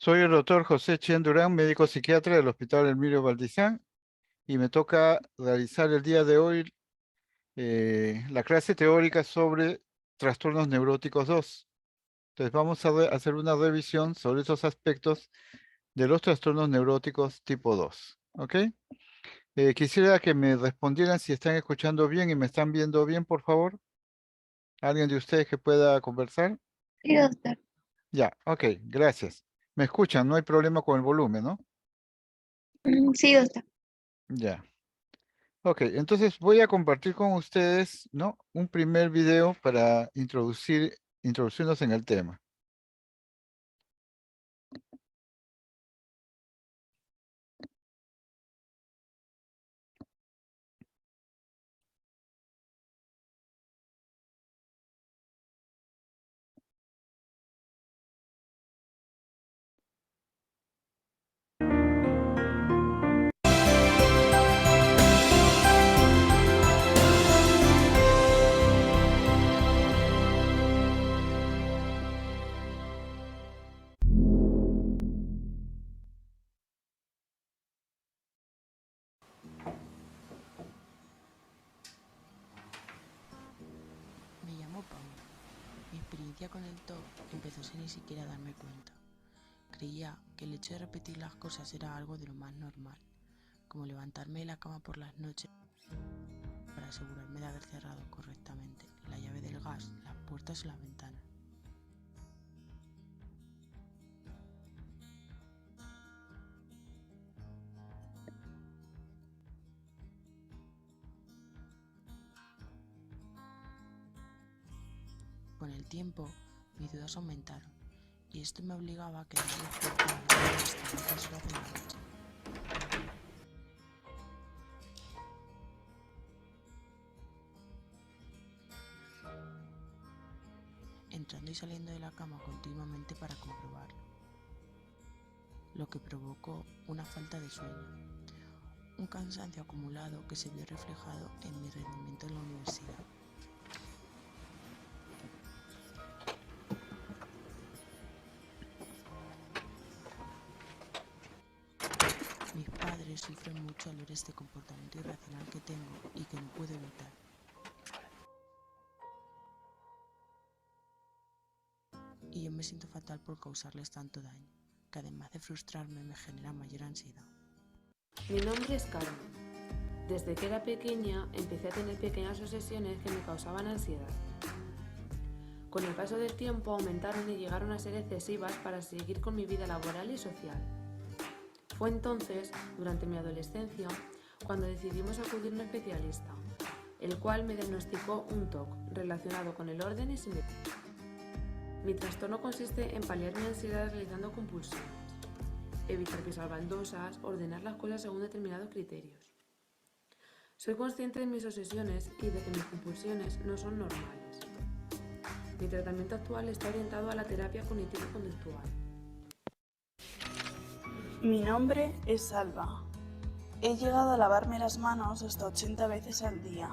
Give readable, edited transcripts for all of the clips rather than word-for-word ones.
Soy el doctor José Chien Durán, médico psiquiatra del Hospital Emilio Valdizán, y me toca realizar el día de hoy la clase teórica sobre trastornos neuróticos 2. Entonces vamos a hacer una revisión sobre esos aspectos de los trastornos neuróticos tipo 2. ¿Ok? Quisiera que me respondieran si están escuchando bien y me están viendo bien, por favor. ¿Alguien de ustedes que pueda conversar? Sí, doctor. Ya, ok, gracias. ¿Me escuchan? No hay problema con el volumen, ¿no? Sí, doctor. Ya. Ok, entonces voy a compartir con ustedes, ¿no? Un primer video para introducirnos en el tema. Me llamo Paula. Mi experiencia con el TOC empezó sin ni siquiera darme cuenta. Creía que el hecho de repetir las cosas era algo de lo más normal, como levantarme de la cama por las noches para asegurarme de haber cerrado correctamente la llave del gas, las puertas o las ventanas. Con el tiempo, mis dudas aumentaron, y esto me obligaba a quedarme despierta hasta altas horas de la noche. Entrando y saliendo de la cama continuamente para comprobarlo, lo que provocó una falta de sueño, un cansancio acumulado que se vio reflejado en mi rendimiento en la universidad. Mis padres sufren mucho al ver este comportamiento irracional que tengo y que no puedo evitar. Y yo me siento fatal por causarles tanto daño, que además de frustrarme me genera mayor ansiedad. Mi nombre es Carmen. Desde que era pequeña empecé a tener pequeñas obsesiones que me causaban ansiedad. Con el paso del tiempo aumentaron y llegaron a ser excesivas para seguir con mi vida laboral y social. Fue entonces, durante mi adolescencia, cuando decidimos acudir a un especialista, el cual me diagnosticó un TOC relacionado con el orden y simetría. Mi trastorno consiste en paliar mi ansiedad realizando compulsiones, evitar que salgan baldosas, ordenar las cosas según determinados criterios. Soy consciente de mis obsesiones y de que mis compulsiones no son normales. Mi tratamiento actual está orientado a la terapia cognitivo-conductual. Mi nombre es Salva. He llegado a lavarme las manos hasta 80 veces al día.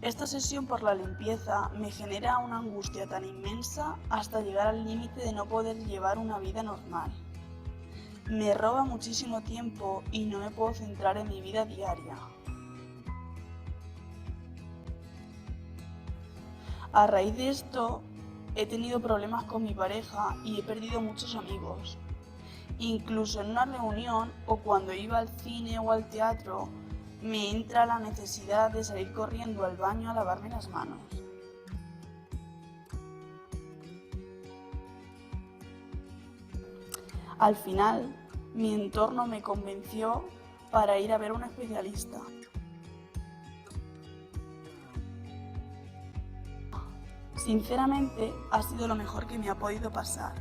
Esta obsesión por la limpieza me genera una angustia tan inmensa hasta llegar al límite de no poder llevar una vida normal. Me roba muchísimo tiempo y no me puedo centrar en mi vida diaria. A raíz de esto, he tenido problemas con mi pareja y he perdido muchos amigos. Incluso en una reunión o cuando iba al cine o al teatro, me entra la necesidad de salir corriendo al baño a lavarme las manos. Al final, mi entorno me convenció para ir a ver a un especialista. Sinceramente, ha sido lo mejor que me ha podido pasar.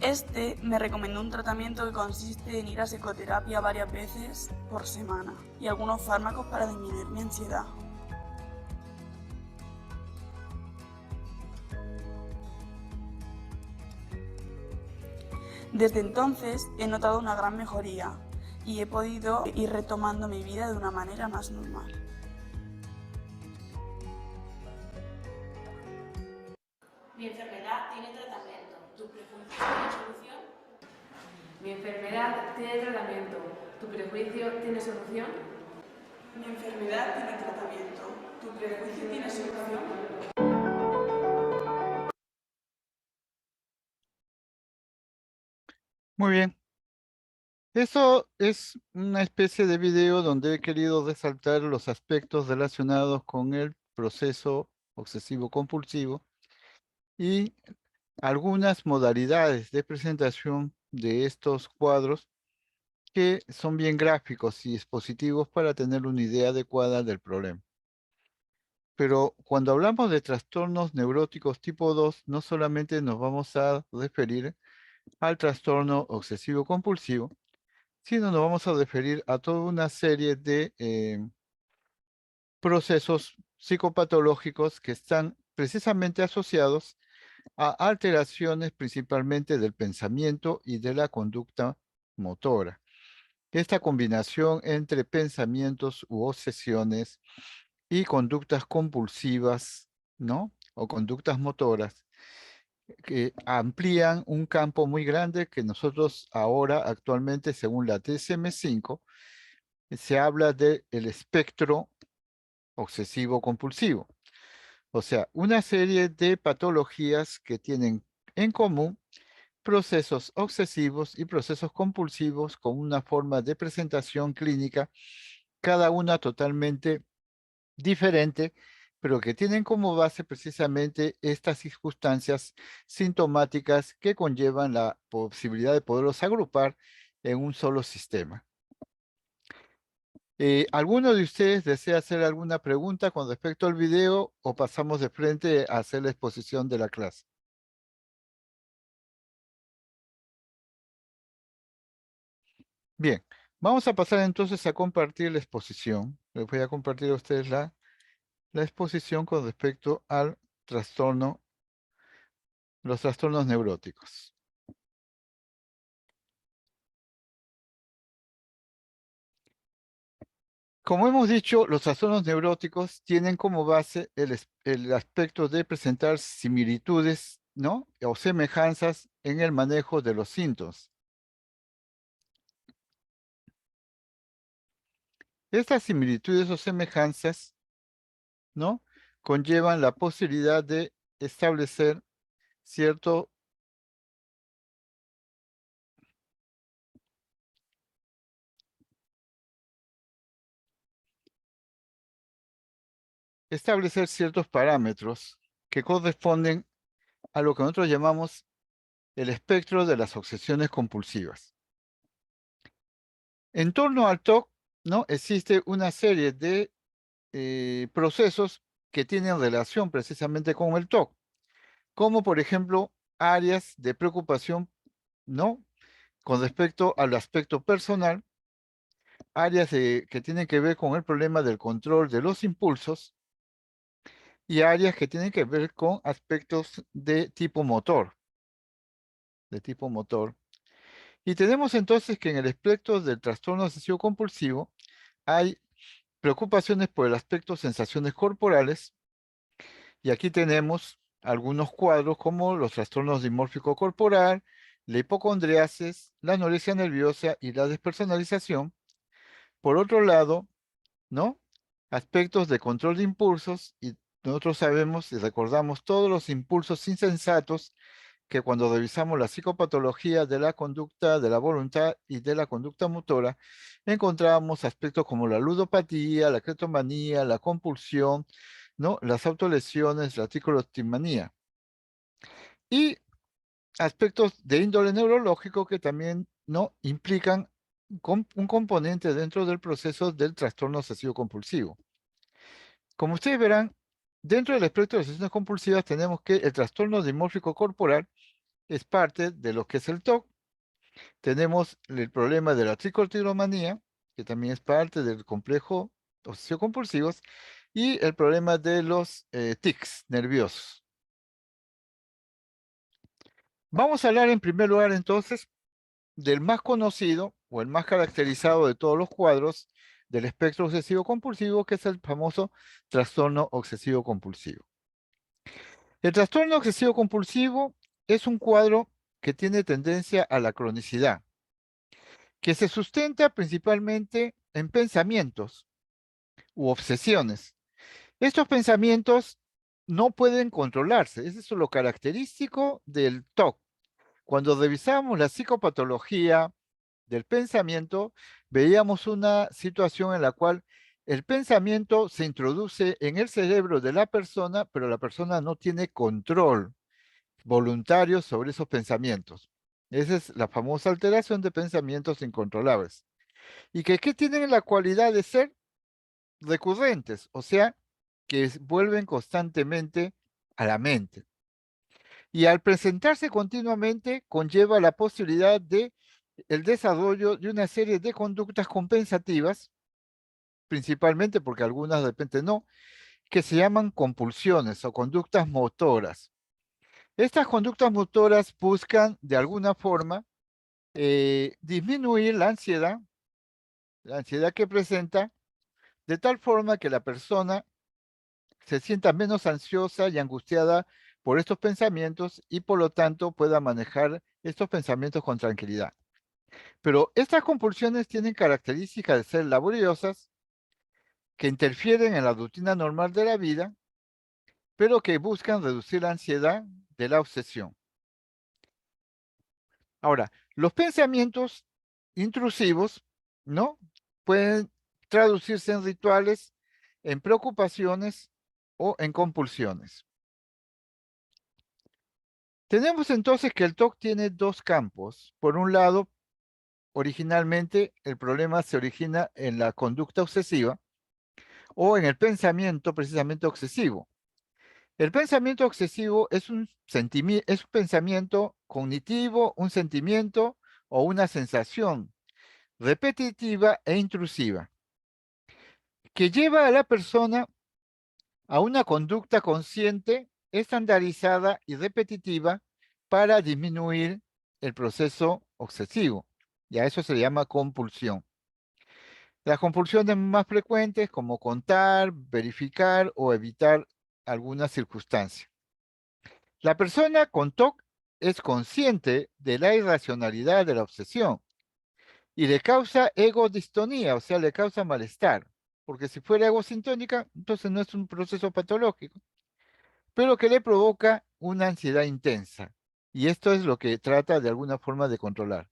Este me recomendó un tratamiento que consiste en ir a psicoterapia varias veces por semana y algunos fármacos para disminuir mi ansiedad. Desde entonces he notado una gran mejoría y he podido ir retomando mi vida de una manera más normal. Mi enfermedad tiene tratamiento. ¿Tu prejuicio tiene solución? Mi enfermedad tiene tratamiento. ¿Tu prejuicio tiene solución? Mi enfermedad tiene tratamiento. ¿Tu prejuicio tiene solución? Muy bien. Eso es una especie de video donde he querido resaltar los aspectos relacionados con el proceso obsesivo compulsivo y algunas modalidades de presentación de estos cuadros que son bien gráficos y expositivos para tener una idea adecuada del problema. Pero cuando hablamos de trastornos neuróticos tipo 2, no solamente nos vamos a referir al trastorno obsesivo compulsivo, sino nos vamos a referir a toda una serie de procesos psicopatológicos que están precisamente asociados a alteraciones principalmente del pensamiento y de la conducta motora. Esta combinación entre pensamientos u obsesiones y conductas compulsivas, ¿no? O conductas motoras que amplían un campo muy grande que nosotros ahora actualmente, según la DSM-5, se habla del espectro obsesivo compulsivo. O sea, una serie de patologías que tienen en común procesos obsesivos y procesos compulsivos con una forma de presentación clínica, cada una totalmente diferente, pero que tienen como base precisamente estas circunstancias sintomáticas que conllevan la posibilidad de poderlos agrupar en un solo sistema. ¿Alguno de ustedes desea hacer alguna pregunta con respecto al video o pasamos de frente a hacer la exposición de la clase? Bien, vamos a pasar entonces a compartir la exposición. Les voy a compartir a ustedes la exposición con respecto al trastorno, los trastornos neuróticos. Como hemos dicho, los trastornos neuróticos tienen como base el aspecto de presentar similitudes, ¿no? O semejanzas en el manejo de los síntomas. Estas similitudes o semejanzas, ¿no? Conllevan la posibilidad de establecer cierto ciertos parámetros que corresponden a lo que nosotros llamamos el espectro de las obsesiones compulsivas. En torno al TOC, ¿no? Existe una serie de procesos que tienen relación precisamente con el TOC, como por ejemplo áreas de preocupación, ¿no? Con respecto al aspecto personal, áreas que tienen que ver con el problema del control de los impulsos y áreas que tienen que ver con aspectos de tipo motor, Y tenemos entonces que en el espectro del trastorno obsesivo compulsivo hay preocupaciones por el aspecto sensaciones corporales, y aquí tenemos algunos cuadros como los trastornos dimórfico corporal, la hipocondriasis, la anorexia nerviosa y la despersonalización. Por otro lado, ¿no? Aspectos de control de impulsos, y nosotros sabemos y recordamos todos los impulsos insensatos que cuando revisamos la psicopatología de la conducta, de la voluntad y de la conducta motora, encontramos aspectos como la ludopatía, la cleptomanía, la compulsión, ¿no? Las autolesiones, la tricotilomanía. Y aspectos de índole neurológico que también no implican un componente dentro del proceso del trastorno obsesivo compulsivo. Como ustedes verán, dentro del espectro de obsesiones compulsivas tenemos que el trastorno dimórfico corporal es parte de lo que es el TOC. Tenemos el problema de la tricotilomanía, que también es parte del complejo obsesivo compulsivos, y el problema de los tics nerviosos. Vamos a hablar en primer lugar entonces del más conocido o el más caracterizado de todos los cuadros del espectro obsesivo compulsivo, que es el famoso trastorno obsesivo compulsivo. El trastorno obsesivo compulsivo es un cuadro que tiene tendencia a la cronicidad, que se sustenta principalmente en pensamientos u obsesiones. Estos pensamientos no pueden controlarse, eso es lo característico del TOC. Cuando revisamos la psicopatología del pensamiento, veíamos una situación en la cual el pensamiento se introduce en el cerebro de la persona, pero la persona no tiene control voluntario sobre esos pensamientos. Esa es la famosa alteración de pensamientos incontrolables. Y que tienen la cualidad de ser recurrentes, o sea, que vuelven constantemente a la mente. Y al presentarse continuamente conlleva la posibilidad de el desarrollo de una serie de conductas compensativas, principalmente porque algunas de repente no, que se llaman compulsiones o conductas motoras. Estas conductas motoras buscan de alguna forma disminuir la ansiedad que presenta, de tal forma que la persona se sienta menos ansiosa y angustiada por estos pensamientos y por lo tanto pueda manejar estos pensamientos con tranquilidad. Pero estas compulsiones tienen características de ser laboriosas, que interfieren en la rutina normal de la vida, pero que buscan reducir la ansiedad de la obsesión. Ahora, los pensamientos intrusivos, ¿no? Pueden traducirse en rituales, en preocupaciones o en compulsiones. Tenemos entonces que el TOC tiene dos campos. Por un lado, originalmente el problema se origina en la conducta obsesiva o en el pensamiento precisamente obsesivo. El pensamiento obsesivo es un pensamiento cognitivo, un sentimiento o una sensación repetitiva e intrusiva que lleva a la persona a una conducta consciente, estandarizada y repetitiva para disminuir el proceso obsesivo. Y a eso se le llama compulsión. Las compulsiones más frecuentes como contar, verificar o evitar alguna circunstancia. La persona con TOC es consciente de la irracionalidad de la obsesión y le causa egodistonía, o sea, le causa malestar, porque si fuera egosintónica, entonces no es un proceso patológico, pero que le provoca una ansiedad intensa. Y esto es lo que trata de alguna forma de controlar.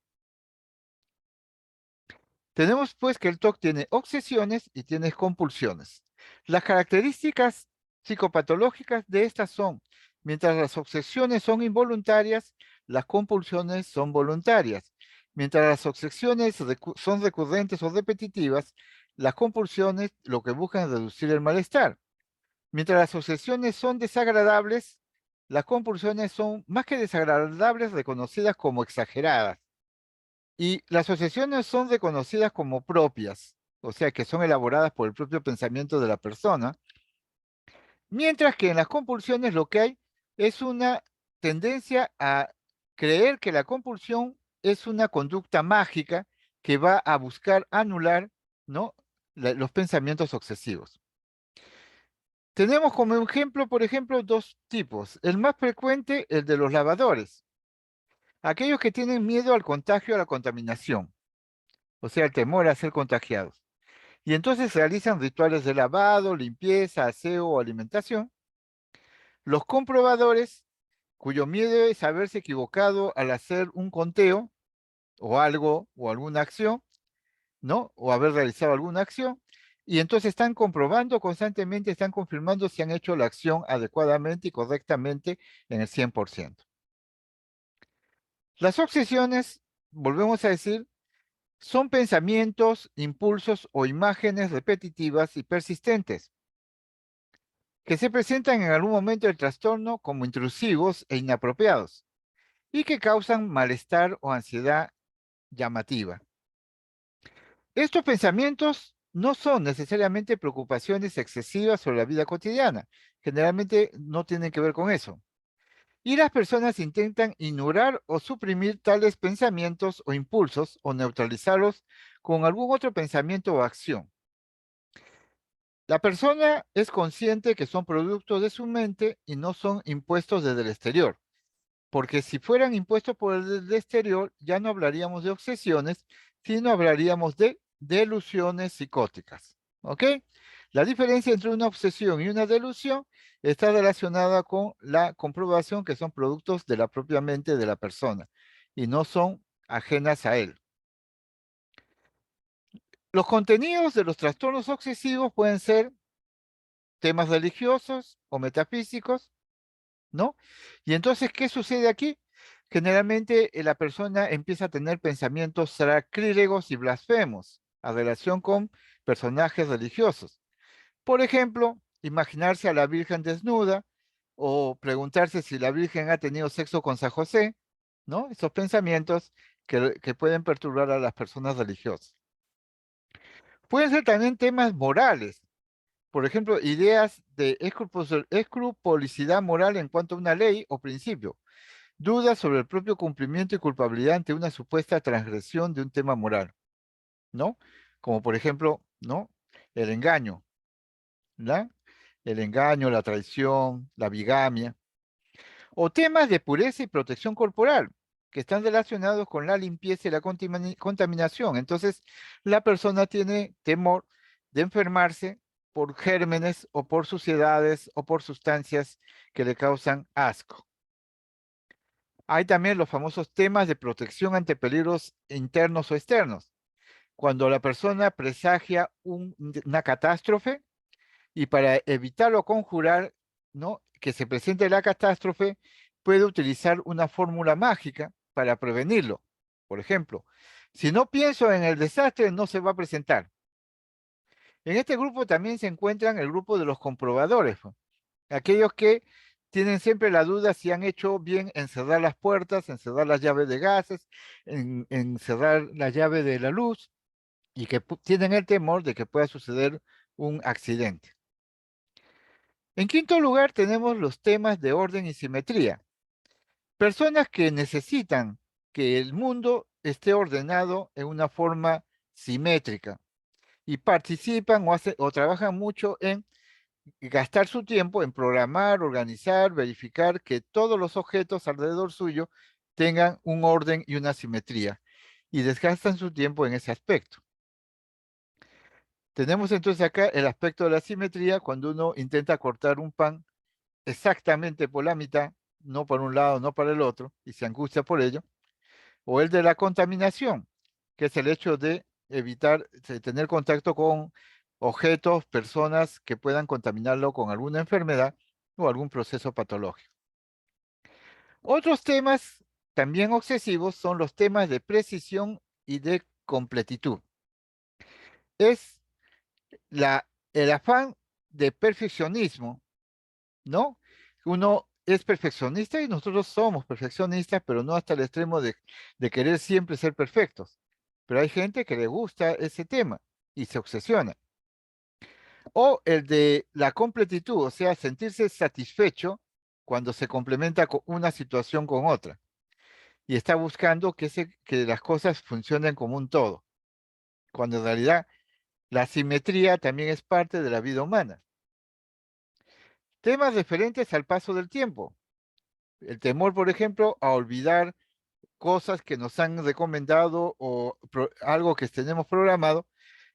Tenemos pues que el TOC tiene obsesiones y tiene compulsiones. Las características psicopatológicas de estas son, mientras las obsesiones son involuntarias, las compulsiones son voluntarias. Mientras las obsesiones son recurrentes o repetitivas, las compulsiones lo que buscan es reducir el malestar. Mientras las obsesiones son desagradables, las compulsiones son más que desagradables, reconocidas como exageradas. Y las obsesiones son reconocidas como propias, o sea que son elaboradas por el propio pensamiento de la persona, mientras que en las compulsiones lo que hay es una tendencia a creer que la compulsión es una conducta mágica que va a buscar anular, ¿no?, los pensamientos obsesivos. Tenemos como ejemplo, por ejemplo, dos tipos. El más frecuente, el de los lavadores. Aquellos que tienen miedo al contagio, a la contaminación, o sea, el temor a ser contagiados. Y entonces realizan rituales de lavado, limpieza, aseo o alimentación. Los comprobadores, cuyo miedo es haberse equivocado al hacer un conteo o algo o alguna acción, ¿no? O haber realizado alguna acción. Y entonces están comprobando constantemente, están confirmando si han hecho la acción adecuadamente y correctamente en el 100%. Las obsesiones, volvemos a decir, son pensamientos, impulsos o imágenes repetitivas y persistentes que se presentan en algún momento del trastorno como intrusivos e inapropiados y que causan malestar o ansiedad llamativa. Estos pensamientos no son necesariamente preocupaciones excesivas sobre la vida cotidiana. Generalmente no tienen que ver con eso. Y las personas intentan ignorar o suprimir tales pensamientos o impulsos o neutralizarlos con algún otro pensamiento o acción. La persona es consciente que son productos de su mente y no son impuestos desde el exterior. Porque si fueran impuestos por el exterior, ya no hablaríamos de obsesiones, sino hablaríamos de delusiones psicóticas. ¿Ok? La diferencia entre una obsesión y una delusión está relacionada con la comprobación que son productos de la propia mente de la persona y no son ajenas a él. Los contenidos de los trastornos obsesivos pueden ser temas religiosos o metafísicos, ¿no? Y entonces, ¿qué sucede aquí? Generalmente la persona empieza a tener pensamientos sacrílegos y blasfemos a relación con personajes religiosos. Por ejemplo, imaginarse a la Virgen desnuda o preguntarse si la Virgen ha tenido sexo con San José, ¿no? Esos pensamientos que pueden perturbar a las personas religiosas. Pueden ser también temas morales, por ejemplo, ideas de escrupulosidad moral en cuanto a una ley o principio, dudas sobre el propio cumplimiento y culpabilidad ante una supuesta transgresión de un tema moral, ¿no? Como por ejemplo, ¿no? El engaño, ¿la? El engaño, la traición, la bigamia, o temas de pureza y protección corporal, que están relacionados con la limpieza y la contaminación. Entonces, la persona tiene temor de enfermarse por gérmenes o por suciedades o por sustancias que le causan asco. Hay también los famosos temas de protección ante peligros internos o externos. Cuando la persona presagia una catástrofe y para evitar o conjurar, ¿no?, que se presente la catástrofe, puede utilizar una fórmula mágica para prevenirlo. Por ejemplo, si no pienso en el desastre, no se va a presentar. En este grupo también se encuentran el grupo de los comprobadores, ¿no? Aquellos que tienen siempre la duda si han hecho bien en cerrar las puertas, en cerrar las llaves de gases, en cerrar la llave de la luz, y que tienen el temor de que pueda suceder un accidente. En quinto lugar, tenemos los temas de orden y simetría. Personas que necesitan que el mundo esté ordenado en una forma simétrica y participan o trabajan mucho en gastar su tiempo en programar, organizar, verificar que todos los objetos alrededor suyo tengan un orden y una simetría, y desgastan su tiempo en ese aspecto. Tenemos entonces acá el aspecto de la simetría cuando uno intenta cortar un pan exactamente por la mitad, no por un lado, no para el otro, y se angustia por ello, o el de la contaminación, que es el hecho de evitar tener contacto con objetos, personas que puedan contaminarlo con alguna enfermedad o algún proceso patológico. Otros temas también obsesivos son los temas de precisión y de completitud. Es el afán de perfeccionismo, ¿no? Uno es perfeccionista y nosotros somos perfeccionistas, pero no hasta el extremo de querer siempre ser perfectos. Pero hay gente que le gusta ese tema y se obsesiona. O el de la completitud, o sea, sentirse satisfecho cuando se complementa una situación con otra. Y está buscando que las cosas funcionen como un todo, cuando en realidad la simetría también es parte de la vida humana. Temas referentes al paso del tiempo. El temor, por ejemplo, a olvidar cosas que nos han recomendado o algo que tenemos programado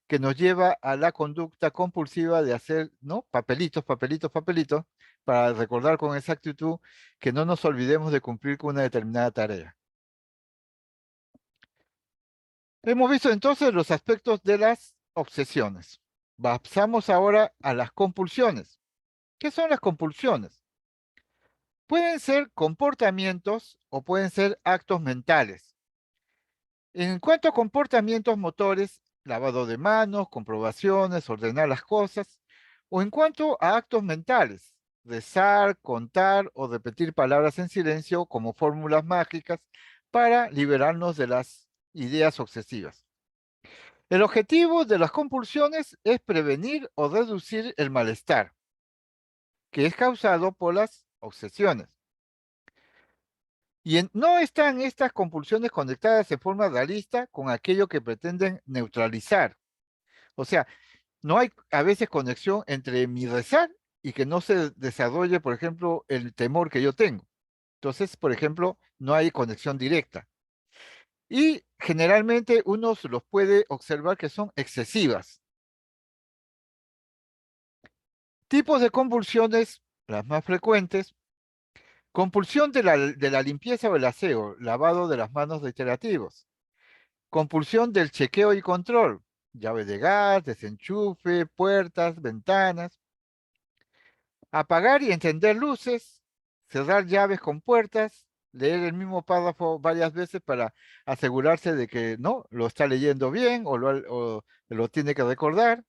que nos lleva a la conducta compulsiva de hacer, ¿no?, papelitos, papelitos, papelitos, para recordar con exactitud que no nos olvidemos de cumplir con una determinada tarea. Hemos visto entonces los aspectos de las obsesiones. Pasamos ahora a las compulsiones. ¿Qué son las compulsiones? Pueden ser comportamientos o pueden ser actos mentales. En cuanto a comportamientos motores, lavado de manos, comprobaciones, ordenar las cosas, o en cuanto a actos mentales, rezar, contar o repetir palabras en silencio como fórmulas mágicas para liberarnos de las ideas obsesivas. El objetivo de las compulsiones es prevenir o reducir el malestar que es causado por las obsesiones. Y no están estas compulsiones conectadas de forma realista con aquello que pretenden neutralizar. O sea, no hay a veces conexión entre mi rezar y que no se desarrolle, por ejemplo, el temor que yo tengo. Entonces, por ejemplo, no hay conexión directa. Y generalmente uno se los puede observar que son excesivas. Tipos de convulsiones, las más frecuentes: compulsión de la limpieza o el aseo, lavado de las manos reiterativos. Compulsión del chequeo y control, llave de gas, desenchufe, puertas, ventanas. Apagar y encender luces, cerrar llaves con puertas, leer el mismo párrafo varias veces para asegurarse de que no lo está leyendo bien o lo tiene que recordar.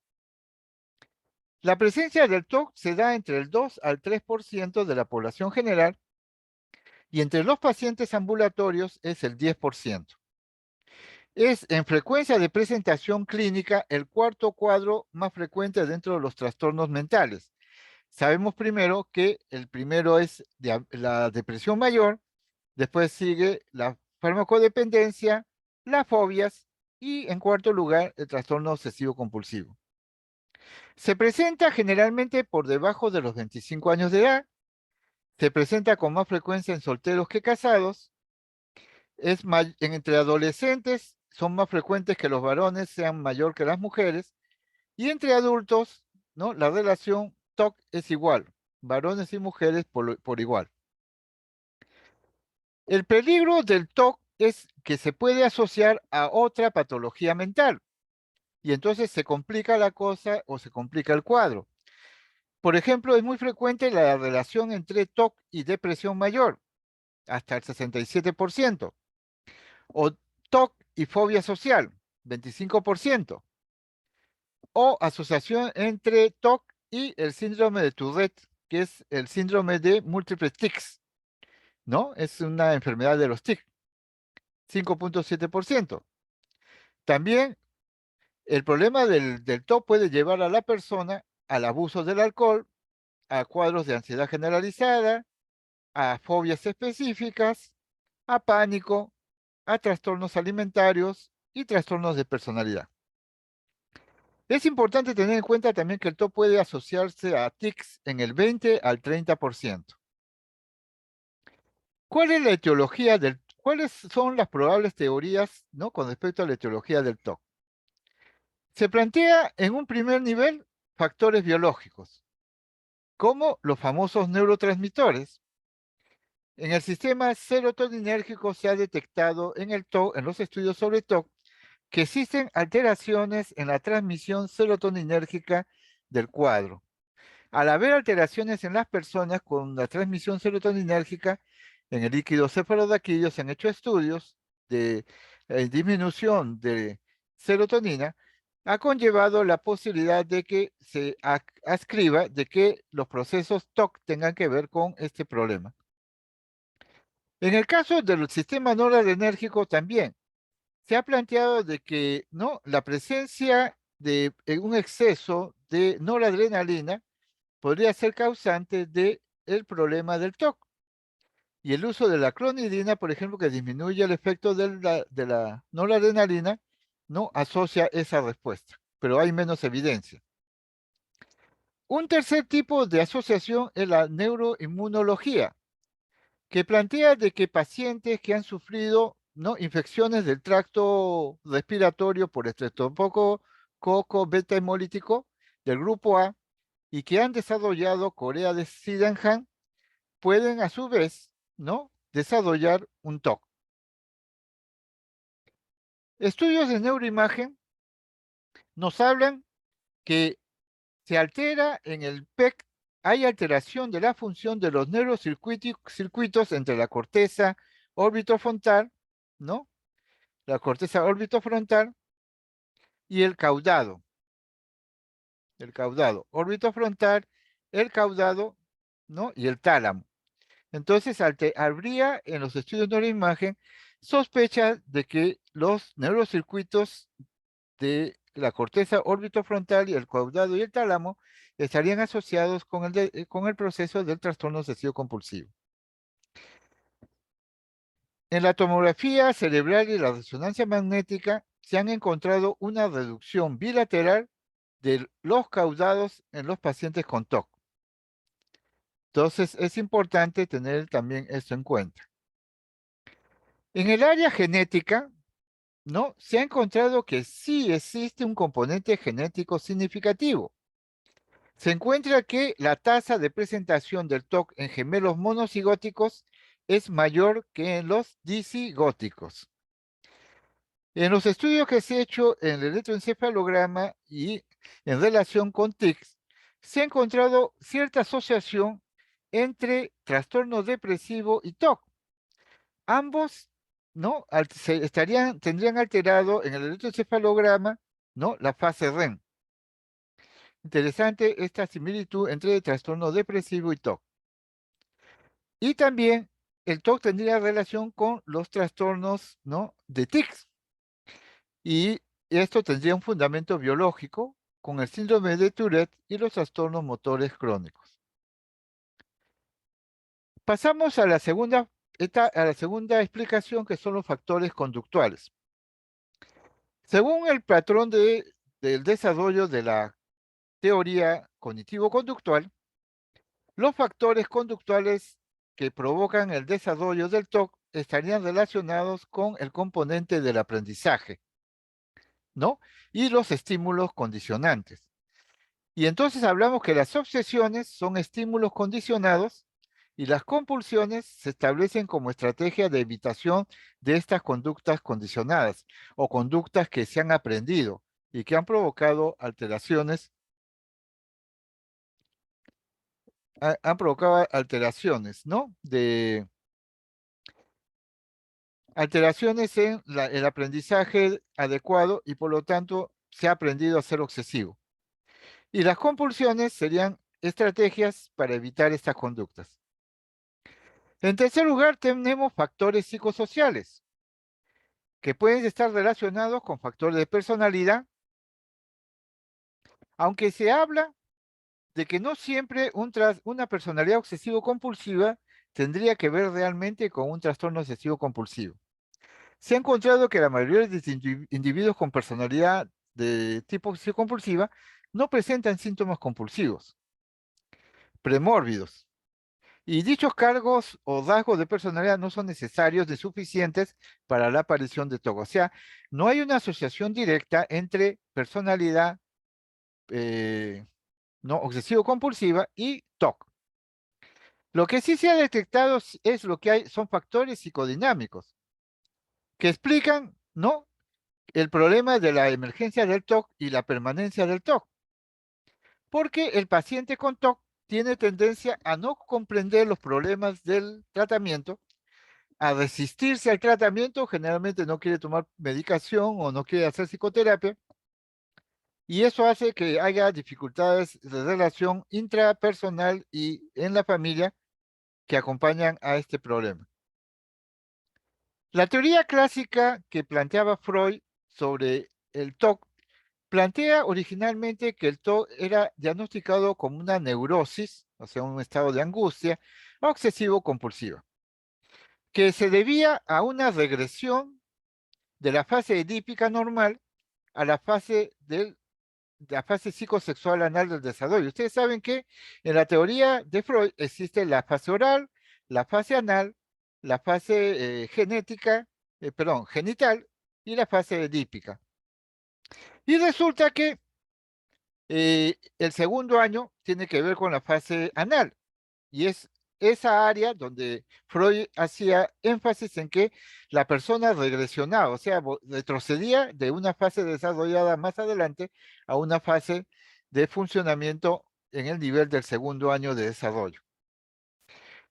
La presencia del TOC se da entre el 2 al 3% de la población general y entre los pacientes ambulatorios es el 10%. Es en frecuencia de presentación clínica el cuarto cuadro más frecuente dentro de los trastornos mentales. Sabemos primero que el primero es la depresión mayor, después sigue la farmacodependencia, las fobias y en cuarto lugar el trastorno obsesivo compulsivo. Se presenta generalmente por debajo de los 25 años de edad, se presenta con más frecuencia en solteros que casados, entre adolescentes son más frecuentes que los varones sean mayor que las mujeres, y entre adultos, ¿no? La relación TOC es igual, varones y mujeres por igual. El peligro del TOC es que se puede asociar a otra patología mental, y entonces se complica la cosa o se complica el cuadro. Por ejemplo, es muy frecuente la relación entre TOC y depresión mayor, hasta el 67%, o TOC y fobia social, 25%, o asociación entre TOC y el síndrome de Tourette, que es el síndrome de múltiples tics, ¿no? Es una enfermedad de los tics, 5.7%. También el problema del TOC puede llevar a la persona al abuso del alcohol, a cuadros de ansiedad generalizada, a fobias específicas, a pánico, a trastornos alimentarios y trastornos de personalidad. Es importante tener en cuenta también que el TOC puede asociarse a tics en el 20 al 30%. ¿Cuál es la etiología cuáles son las probables teorías, ¿no?, con respecto a la etiología del TOC? Se plantea en un primer nivel factores biológicos, como los famosos neurotransmisores. En el sistema serotoninérgico se ha detectado en el TOC, en los estudios sobre TOC, que existen alteraciones en la transmisión serotoninérgica del cuadro. Al haber alteraciones en las personas con la transmisión serotoninérgica en el líquido cefaloraquídeo, se han hecho estudios de disminución de serotonina, ha conllevado la posibilidad de que se ascriba de que los procesos TOC tengan que ver con este problema. En el caso del sistema noradrenérgico también se ha planteado de que, ¿no?, la presencia de un exceso de noradrenalina podría ser causante del problema del TOC. Y el uso de la clonidina, por ejemplo, que disminuye el efecto de la noradrenalina, no asocia esa respuesta, pero hay menos evidencia. Un tercer tipo de asociación es la neuroinmunología, que plantea de que pacientes que han sufrido, ¿no?, infecciones del tracto respiratorio por estreptococo beta hemolítico del grupo A y que han desarrollado corea de Sydenham pueden a su vez, ¿no?, desarrollar un TOC. Estudios de neuroimagen nos hablan que se altera en el PEC, hay alteración de la función de los neurocircuitos entre la corteza orbitofrontal, ¿no?, la corteza orbitofrontal y el caudado. El caudado orbitofrontal, el caudado, ¿no?, y el tálamo. Entonces, habría en los estudios de neuroimagen sospecha de que los neurocircuitos de la corteza orbitofrontal y el caudado y el tálamo estarían asociados con el proceso del trastorno obsesivo compulsivo. En la tomografía cerebral y la resonancia magnética se han encontrado una reducción bilateral de los caudados en los pacientes con TOC. Entonces, es importante tener también esto en cuenta. En el área genética, ¿no? Se ha encontrado que sí existe un componente genético significativo. Se encuentra que la tasa de presentación del TOC en gemelos monocigóticos es mayor que en los disigóticos. En los estudios que se ha hecho en el electroencefalograma y en relación con tics, se ha encontrado cierta asociación entre trastorno depresivo y TOC. Ambos, ¿no? Tendrían alterado en el electroencefalograma, ¿no? La fase REM. Interesante esta similitud entre trastorno depresivo y TOC. Y también el TOC tendría relación con los trastornos, ¿no? De tics. Y esto tendría un fundamento biológico con el síndrome de Tourette y los trastornos motores crónicos. Pasamos a la segunda explicación, que son los factores conductuales. Según el patrón del desarrollo de la teoría cognitivo-conductual, los factores conductuales que provocan el desarrollo del TOC estarían relacionados con el componente del aprendizaje, ¿no? Y los estímulos condicionantes. Y entonces hablamos que las obsesiones son estímulos condicionados y las compulsiones se establecen como estrategia de evitación de estas conductas condicionadas o conductas que se han aprendido y que han provocado alteraciones, ¿no? De alteraciones en el aprendizaje adecuado y por lo tanto se ha aprendido a ser obsesivo. Y las compulsiones serían estrategias para evitar estas conductas. En tercer lugar, tenemos factores psicosociales, que pueden estar relacionados con factores de personalidad, aunque se habla de que no siempre una personalidad obsesivo-compulsiva tendría que ver realmente con un trastorno obsesivo-compulsivo. Se ha encontrado que la mayoría de individuos con personalidad de tipo obsesivo-compulsiva no presentan síntomas compulsivos, premórbidos. Y dichos cargos o rasgos de personalidad no son necesarios ni suficientes para la aparición de TOC. O sea, no hay una asociación directa entre personalidad no obsesivo-compulsiva y TOC. Lo que sí se ha detectado es lo que hay, son factores psicodinámicos que explican, ¿no?, el problema de la emergencia del TOC y la permanencia del TOC. Porque el paciente con TOC tiene tendencia a no comprender los problemas del tratamiento, a resistirse al tratamiento, generalmente no quiere tomar medicación o no quiere hacer psicoterapia, y eso hace que haya dificultades de relación intrapersonal y en la familia que acompañan a este problema. La teoría clásica que planteaba Freud sobre el TOC plantea originalmente que el TOC era diagnosticado como una neurosis, o sea, un estado de angustia obsesivo-compulsiva, que se debía a una regresión de la fase edípica normal a la fase psicosexual anal del desarrollo. Ustedes saben que en la teoría de Freud existe la fase oral, la fase anal, la fase genital y la fase edípica. Y resulta que el segundo año tiene que ver con la fase anal, y es esa área donde Freud hacía énfasis en que la persona regresionaba, o sea, retrocedía de una fase desarrollada más adelante a una fase de funcionamiento en el nivel del segundo año de desarrollo.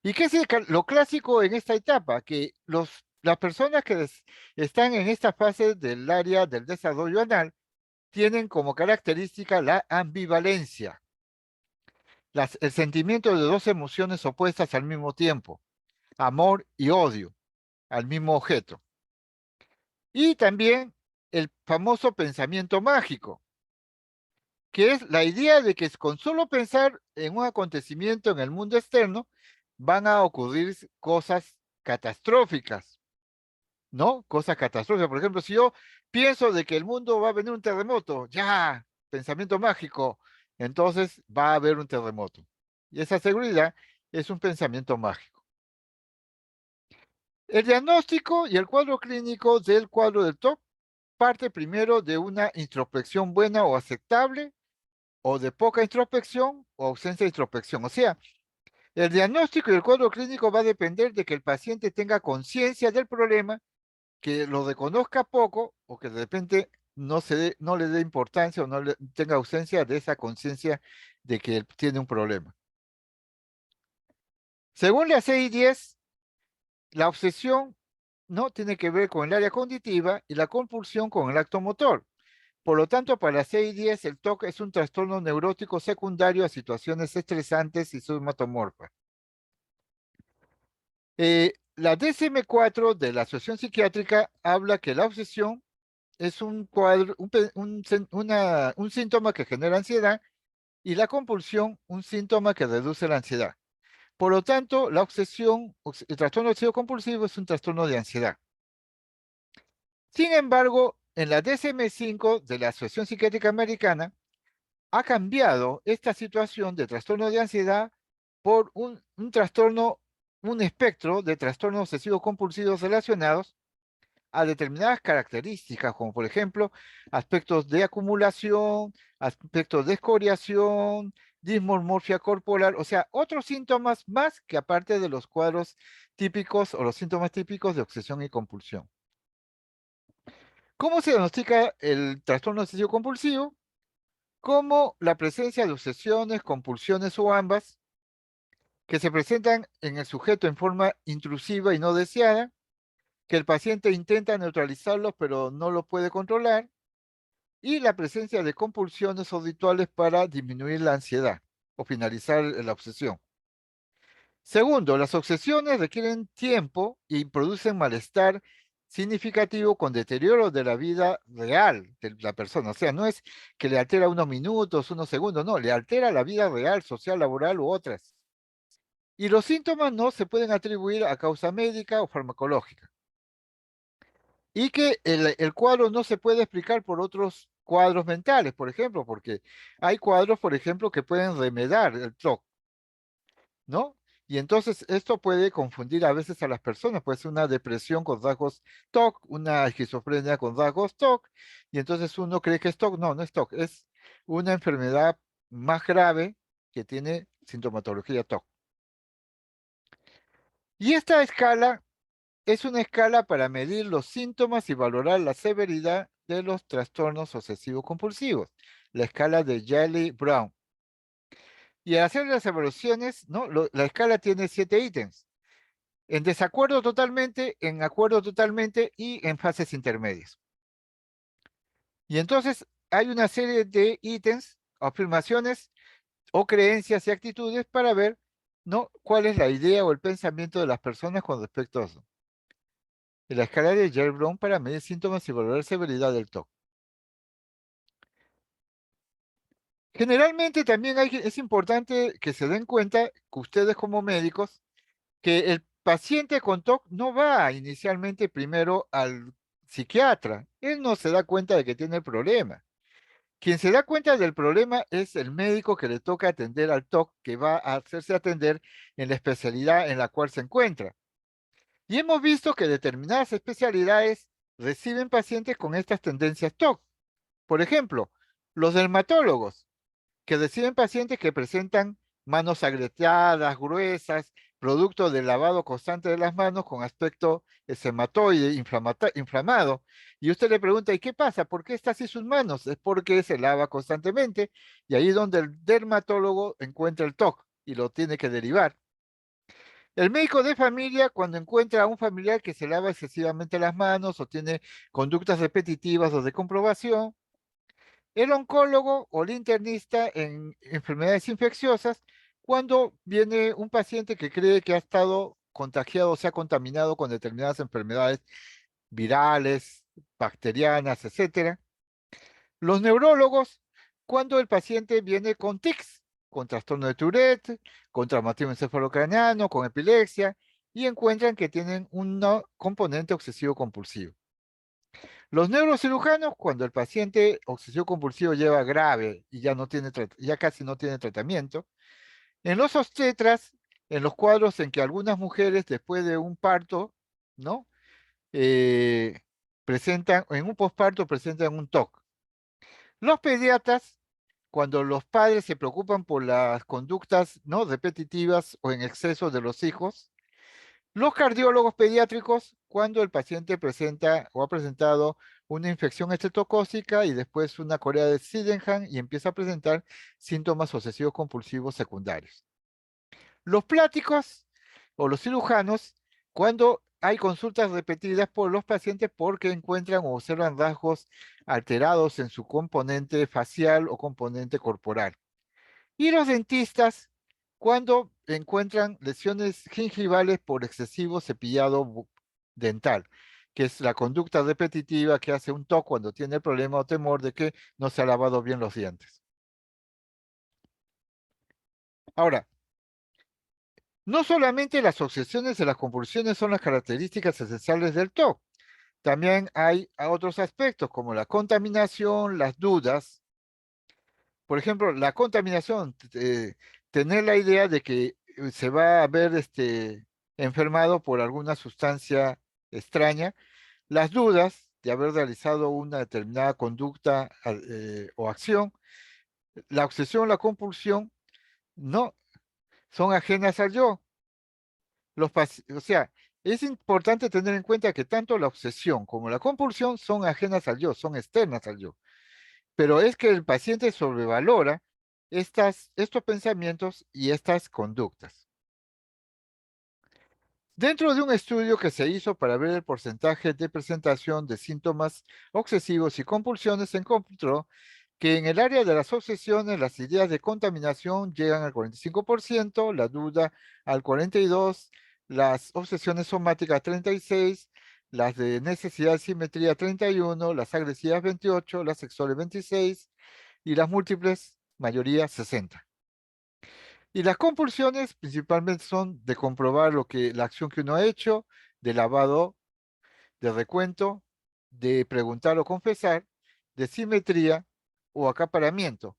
¿Y qué es lo clásico en esta etapa? Que las personas que están en esta fase del área del desarrollo anal tienen como característica la ambivalencia, el sentimiento de dos emociones opuestas al mismo tiempo, amor y odio al mismo objeto. Y también el famoso pensamiento mágico, que es la idea de que con solo pensar en un acontecimiento en el mundo externo van a ocurrir cosas catastróficas, ¿no? Cosas catastróficas. Por ejemplo, si yo pienso de que el mundo va a venir un terremoto, ya, pensamiento mágico, entonces va a haber un terremoto. Y esa seguridad es un pensamiento mágico. El diagnóstico y el cuadro clínico del cuadro del TOC parte primero de una introspección buena o aceptable, o de poca introspección o ausencia de introspección. O sea, el diagnóstico y el cuadro clínico va a depender de que el paciente tenga conciencia del problema, que lo reconozca poco o que de repente no le dé importancia o tenga ausencia de esa conciencia de que él tiene un problema. Según la CI-10, la obsesión no tiene que ver con el área cognitiva y la compulsión con el acto motor. Por lo tanto, para la CI-10, el TOC es un trastorno neurótico secundario a situaciones estresantes y somatomorfas. La DSM-4 de la Asociación Psiquiátrica habla que la obsesión es un cuadro, un síntoma que genera ansiedad y la compulsión un síntoma que reduce la ansiedad. Por lo tanto, la obsesión, el trastorno obsesivo compulsivo es un trastorno de ansiedad. Sin embargo, en la DSM-5 de la Asociación Psiquiátrica Americana, ha cambiado esta situación de trastorno de ansiedad por un trastorno, un espectro de trastornos obsesivos compulsivos relacionados a determinadas características, como por ejemplo aspectos de acumulación, aspectos de escoriación, dismorfia corporal, o sea, otros síntomas más que aparte de los cuadros típicos o los síntomas típicos de obsesión y compulsión. ¿Cómo se diagnostica el trastorno obsesivo compulsivo? Como la presencia de obsesiones, compulsiones o ambas, que se presentan en el sujeto en forma intrusiva y no deseada, que el paciente intenta neutralizarlos pero no lo puede controlar, y la presencia de compulsiones o rituales para disminuir la ansiedad o finalizar la obsesión. Segundo, las obsesiones requieren tiempo y producen malestar significativo con deterioro de la vida real de la persona. O sea, no es que le altera unos minutos, unos segundos, no, le altera la vida real, social, laboral u otras. Y los síntomas no se pueden atribuir a causa médica o farmacológica. Y que el cuadro no se puede explicar por otros cuadros mentales, por ejemplo, porque hay cuadros, por ejemplo, que pueden remediar el TOC, ¿no? Y entonces esto puede confundir a veces a las personas, puede ser una depresión con rasgos TOC, una esquizofrenia con rasgos TOC, y entonces uno cree que es TOC, no, no es TOC, es una enfermedad más grave que tiene sintomatología TOC. Y esta escala es una escala para medir los síntomas y valorar la severidad de los trastornos obsesivos compulsivos, la escala de Yaley-Brown. Y al hacer las evaluaciones, ¿no? La escala tiene 7 ítems. En desacuerdo totalmente, en acuerdo totalmente y en fases intermedias. Y entonces hay una serie de ítems, afirmaciones o creencias y actitudes para ver, ¿no? cuál es la idea o el pensamiento de las personas con respecto a eso. En la escala de Yaley-Brown para medir síntomas y valorar severidad del TOC. Generalmente también es importante que se den cuenta que ustedes como médicos, que el paciente con TOC no va inicialmente primero al psiquiatra. Él no se da cuenta de que tiene el problema. Quien se da cuenta del problema es el médico que le toca atender al TOC, que va a hacerse atender en la especialidad en la cual se encuentra. Y hemos visto que determinadas especialidades reciben pacientes con estas tendencias TOC. Por ejemplo, los dermatólogos, que reciben pacientes que presentan manos agrietadas, gruesas, producto del lavado constante de las manos con aspecto eczematoide, inflamado. Y usted le pregunta, ¿y qué pasa? ¿Por qué está así sus manos? Es porque se lava constantemente y ahí es donde el dermatólogo encuentra el TOC y lo tiene que derivar. El médico de familia, cuando encuentra a un familiar que se lava excesivamente las manos o tiene conductas repetitivas o de comprobación, el oncólogo o el internista en enfermedades infecciosas, cuando viene un paciente que cree que ha estado contagiado o se ha contaminado con determinadas enfermedades virales, bacterianas, etc. Los neurólogos, cuando el paciente viene con tics, con trastorno de Tourette, con traumatismo encefalocraneano, con epilepsia, y encuentran que tienen un componente obsesivo compulsivo. Los neurocirujanos, cuando el paciente obsesivo compulsivo lleva grave y ya casi no tiene tratamiento. En los obstetras, en los cuadros en que algunas mujeres después de un parto, ¿no? Presentan, en un posparto presentan un TOC. Los pediatras, cuando los padres se preocupan por las conductas no repetitivas o en exceso de los hijos. Los cardiólogos pediátricos, cuando el paciente presenta o ha presentado una infección estreptocócica y después una corea de Sydenham y empieza a presentar síntomas obsesivos compulsivos secundarios. Los pláticos o los cirujanos, cuando hay consultas repetidas por los pacientes porque encuentran o observan rasgos alterados en su componente facial o componente corporal. Y los dentistas, cuando encuentran lesiones gingivales por excesivo cepillado dental, que es la conducta repetitiva que hace un TOC cuando tiene el problema o temor de que no se ha lavado bien los dientes. Ahora, no solamente las obsesiones y las compulsiones son las características esenciales del TOC, también hay otros aspectos como la contaminación, las dudas. Por ejemplo, la contaminación, tener la idea de que se va a ver enfermado por alguna sustancia extraña, las dudas de haber realizado una determinada conducta o acción, la obsesión, la compulsión, no son ajenas al yo. O sea, es importante tener en cuenta que tanto la obsesión como la compulsión son ajenas al yo, son externas al yo. Pero es que el paciente sobrevalora estos pensamientos y estas conductas. Dentro de un estudio que se hizo para ver el porcentaje de presentación de síntomas obsesivos y compulsiones, se encontró que en el área de las obsesiones las ideas de contaminación llegan al 45%, la duda al 42%, las obsesiones somáticas 36%, las de necesidad y simetría 31%, las agresivas 28%, las sexuales 26% y las múltiples, mayoría 60%. Y las compulsiones principalmente son de comprobar la acción que uno ha hecho, de lavado, de recuento, de preguntar o confesar, de simetría o acaparamiento.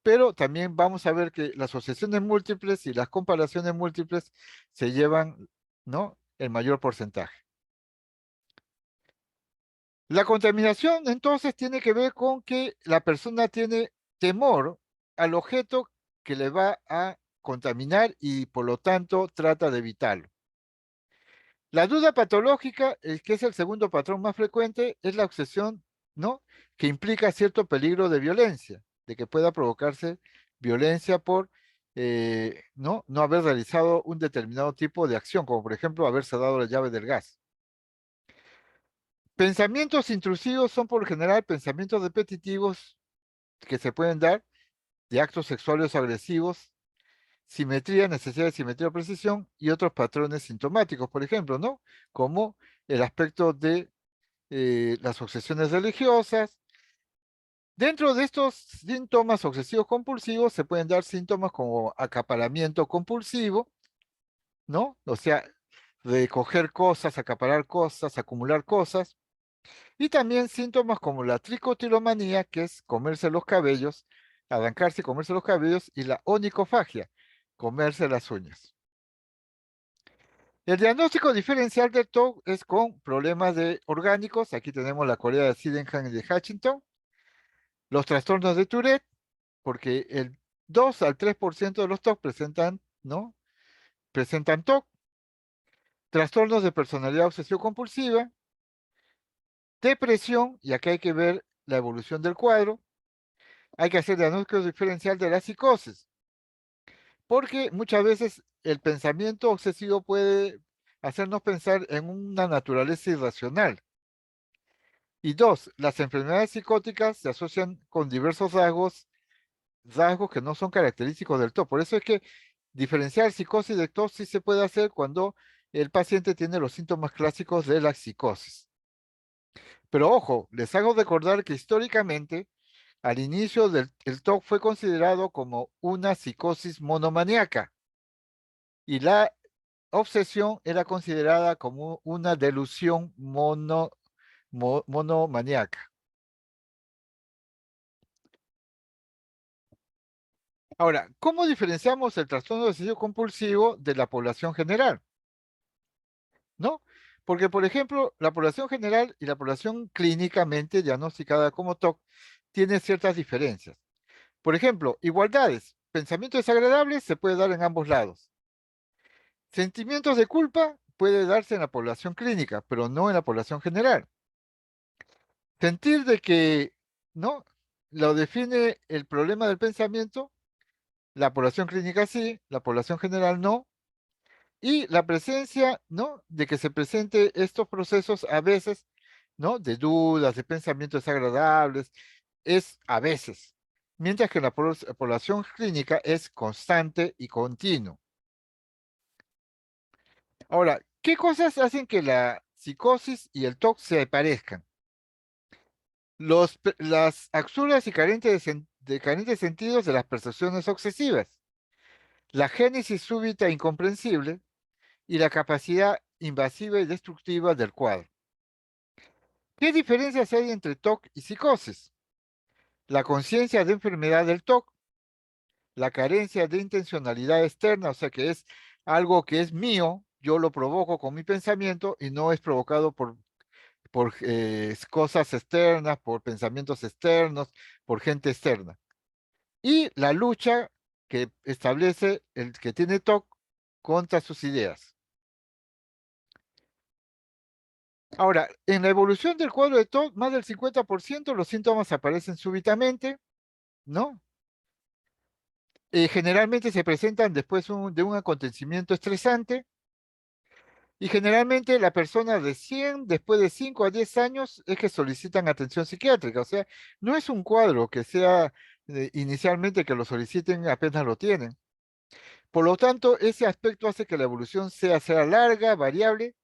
Pero también vamos a ver que las obsesiones múltiples y las comparaciones múltiples se llevan, ¿no?, el mayor porcentaje. La contaminación entonces tiene que ver con que la persona tiene temor al objeto que le va a contaminar y por lo tanto trata de evitarlo. La duda patológica, que es el segundo patrón más frecuente, es la obsesión, ¿no?, que implica cierto peligro de violencia, de que pueda provocarse violencia por no haber realizado un determinado tipo de acción, como por ejemplo haberse dado la llave del gas. Pensamientos intrusivos son por lo general pensamientos repetitivos que se pueden dar de actos sexuales o agresivos, simetría, necesidad de simetría o precisión y otros patrones sintomáticos, por ejemplo, ¿no? Como el aspecto de las obsesiones religiosas. Dentro de estos síntomas obsesivos compulsivos se pueden dar síntomas como acaparamiento compulsivo, ¿no? O sea, recoger cosas, acaparar cosas, acumular cosas. Y también síntomas como la tricotilomanía, que es comerse los cabellos, arrancarse y comerse los cabellos, y la onicofagia, comerse las uñas. El diagnóstico diferencial del TOC es con problemas orgánicos. Aquí tenemos la corea de Sydenham y de Hutchinson. Los trastornos de Tourette, porque el 2 al 3% de los TOC presentan, ¿no?, presentan TOC. Trastornos de personalidad obsesivo-compulsiva. Depresión, y acá hay que ver la evolución del cuadro. Hay que hacer diagnóstico diferencial de la psicosis, porque muchas veces el pensamiento obsesivo puede hacernos pensar en una naturaleza irracional. Y dos, las enfermedades psicóticas se asocian con diversos rasgos que no son característicos del TOC. Por eso es que diferenciar psicosis de TOC sí se puede hacer cuando el paciente tiene los síntomas clásicos de la psicosis. Pero ojo, les hago recordar que históricamente al inicio el TOC fue considerado como una psicosis monomaníaca y la obsesión era considerada como una delusión monomaníaca. Ahora, ¿cómo diferenciamos el trastorno obsesivo compulsivo de la población general? ¿No? Porque, por ejemplo, la población general y la población clínicamente diagnosticada como TOC tienen ciertas diferencias. Por ejemplo, igualdades. Pensamientos desagradables se puede dar en ambos lados. Sentimientos de culpa puede darse en la población clínica, pero no en la población general. Sentir de que, ¿no? Lo define el problema del pensamiento, la población clínica sí, la población general no. Y la presencia, ¿no? De que se presente estos procesos a veces, ¿no? De dudas, de pensamientos desagradables, es a veces. Mientras que la población clínica es constante y continuo. Ahora, ¿qué cosas hacen que la psicosis y el TOC se parezcan? Las absurdas y carentes sentidos de las percepciones obsesivas, la génesis súbita e incomprensible y la capacidad invasiva y destructiva del cuadro. ¿Qué diferencias hay entre TOC y psicosis? La conciencia de enfermedad del TOC, la carencia de intencionalidad externa, o sea que es algo que es mío, yo lo provoco con mi pensamiento y no es provocado por cosas externas, por pensamientos externos, por gente externa. Y la lucha que establece el que tiene TOC contra sus ideas. Ahora, en la evolución del cuadro de TOC, más del 50% los síntomas aparecen súbitamente, ¿no? Generalmente se presentan después de un acontecimiento estresante y generalmente la persona recién después de 5 a 10 años es que solicitan atención psiquiátrica. O sea, no es un cuadro que sea inicialmente que lo soliciten apenas lo tienen. Por lo tanto, ese aspecto hace que la evolución sea larga, variable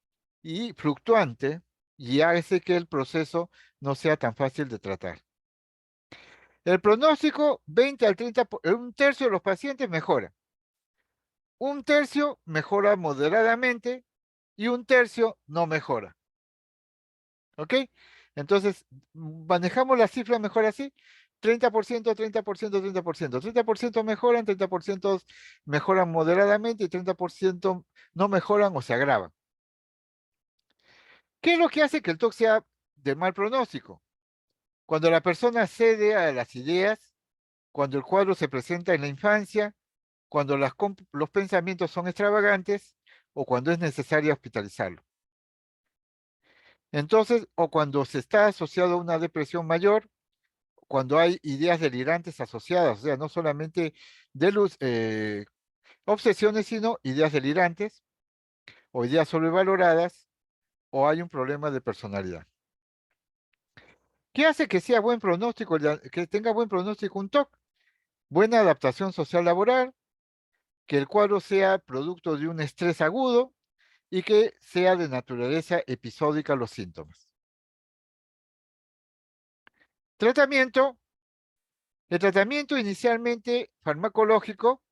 y fluctuante y hace que el proceso no sea tan fácil de tratar. El pronóstico, 20 al 30, un tercio de los pacientes mejora. Un tercio mejora moderadamente y un tercio no mejora. ¿Ok? Entonces, manejamos la cifra mejor así. 30%, 30%, 30%. 30% mejoran, 30% mejoran moderadamente y 30% no mejoran o se agravan. ¿Qué es lo que hace que el TOC sea de mal pronóstico? Cuando la persona cede a las ideas, cuando el cuadro se presenta en la infancia, cuando los pensamientos son extravagantes o cuando es necesario hospitalizarlo. Entonces, o cuando se está asociado a una depresión mayor, cuando hay ideas delirantes asociadas, o sea, no solamente obsesiones, sino ideas delirantes o ideas sobrevaloradas, o hay un problema de personalidad. ¿Qué hace que sea buen pronóstico, que tenga buen pronóstico un TOC? Buena adaptación social laboral, que el cuadro sea producto de un estrés agudo y que sea de naturaleza episódica los síntomas. Tratamiento. El tratamiento inicialmente farmacológico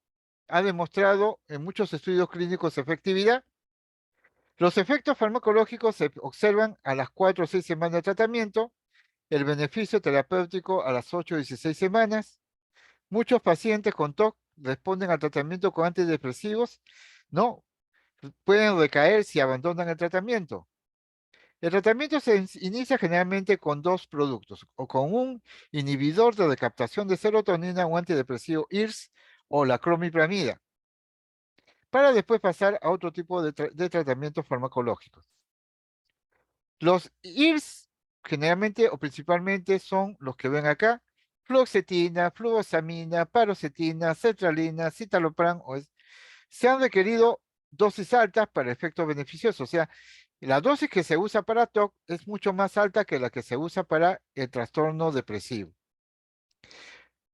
ha demostrado en muchos estudios clínicos efectividad. Los efectos farmacológicos se observan a las 4 o 6 semanas de tratamiento, el beneficio terapéutico a las 8 o 16 semanas. Muchos pacientes con TOC responden al tratamiento con antidepresivos, ¿no? Pueden recaer si abandonan el tratamiento. El tratamiento se inicia generalmente con dos productos, o con un inhibidor de recaptación de serotonina, un antidepresivo IRS o la clomipramida, para después pasar a otro tipo de tratamientos farmacológicos. Los IRS generalmente o principalmente son los que ven acá: fluoxetina, fluoxamina, paroxetina, sertralina, citalopram. Se han requerido dosis altas para efectos beneficiosos, o sea, la dosis que se usa para TOC es mucho más alta que la que se usa para el trastorno depresivo.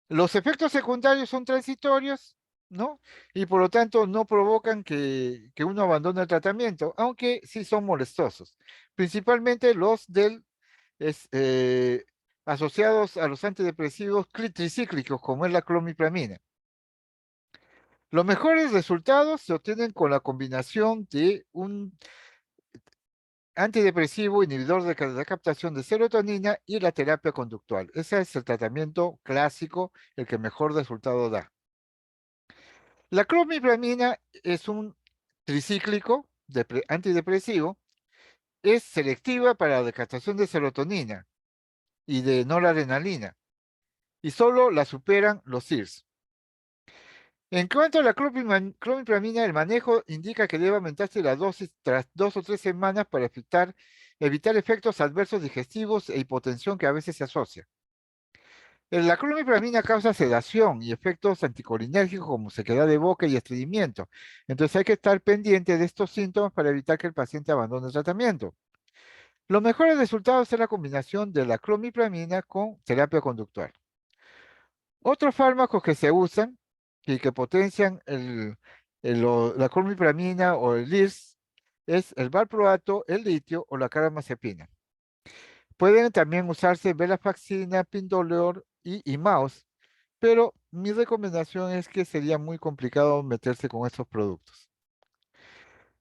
Los efectos secundarios son transitorios, ¿no? Y por lo tanto no provocan que uno abandone el tratamiento, aunque sí son molestosos. Principalmente los asociados a los antidepresivos tricíclicos, como es la clomipramina. Los mejores resultados se obtienen con la combinación de un antidepresivo, inhibidor de la captación de serotonina y la terapia conductual. Ese es el tratamiento clásico, el que mejor resultado da. La clomipramina es un tricíclico antidepresivo, es selectiva para la decatación de serotonina y de noradrenalina, y solo la superan los SIRS. En cuanto a la clomipramina, el manejo indica que debe aumentarse la dosis tras 2 o 3 semanas para evitar efectos adversos digestivos e hipotensión que a veces se asocia. La clomipramina causa sedación y efectos anticolinérgicos como sequedad de boca y estreñimiento. Entonces hay que estar pendiente de estos síntomas para evitar que el paciente abandone el tratamiento. Los mejores resultados es la combinación de la clomipramina con terapia conductual. Otros fármacos que se usan y que potencian la clomipramina o el LIRS es el valproato, el litio o la carbamazepina. Pueden también usarse venlafaxina, pindolor y IMAOS, pero mi recomendación es que sería muy complicado meterse con estos productos.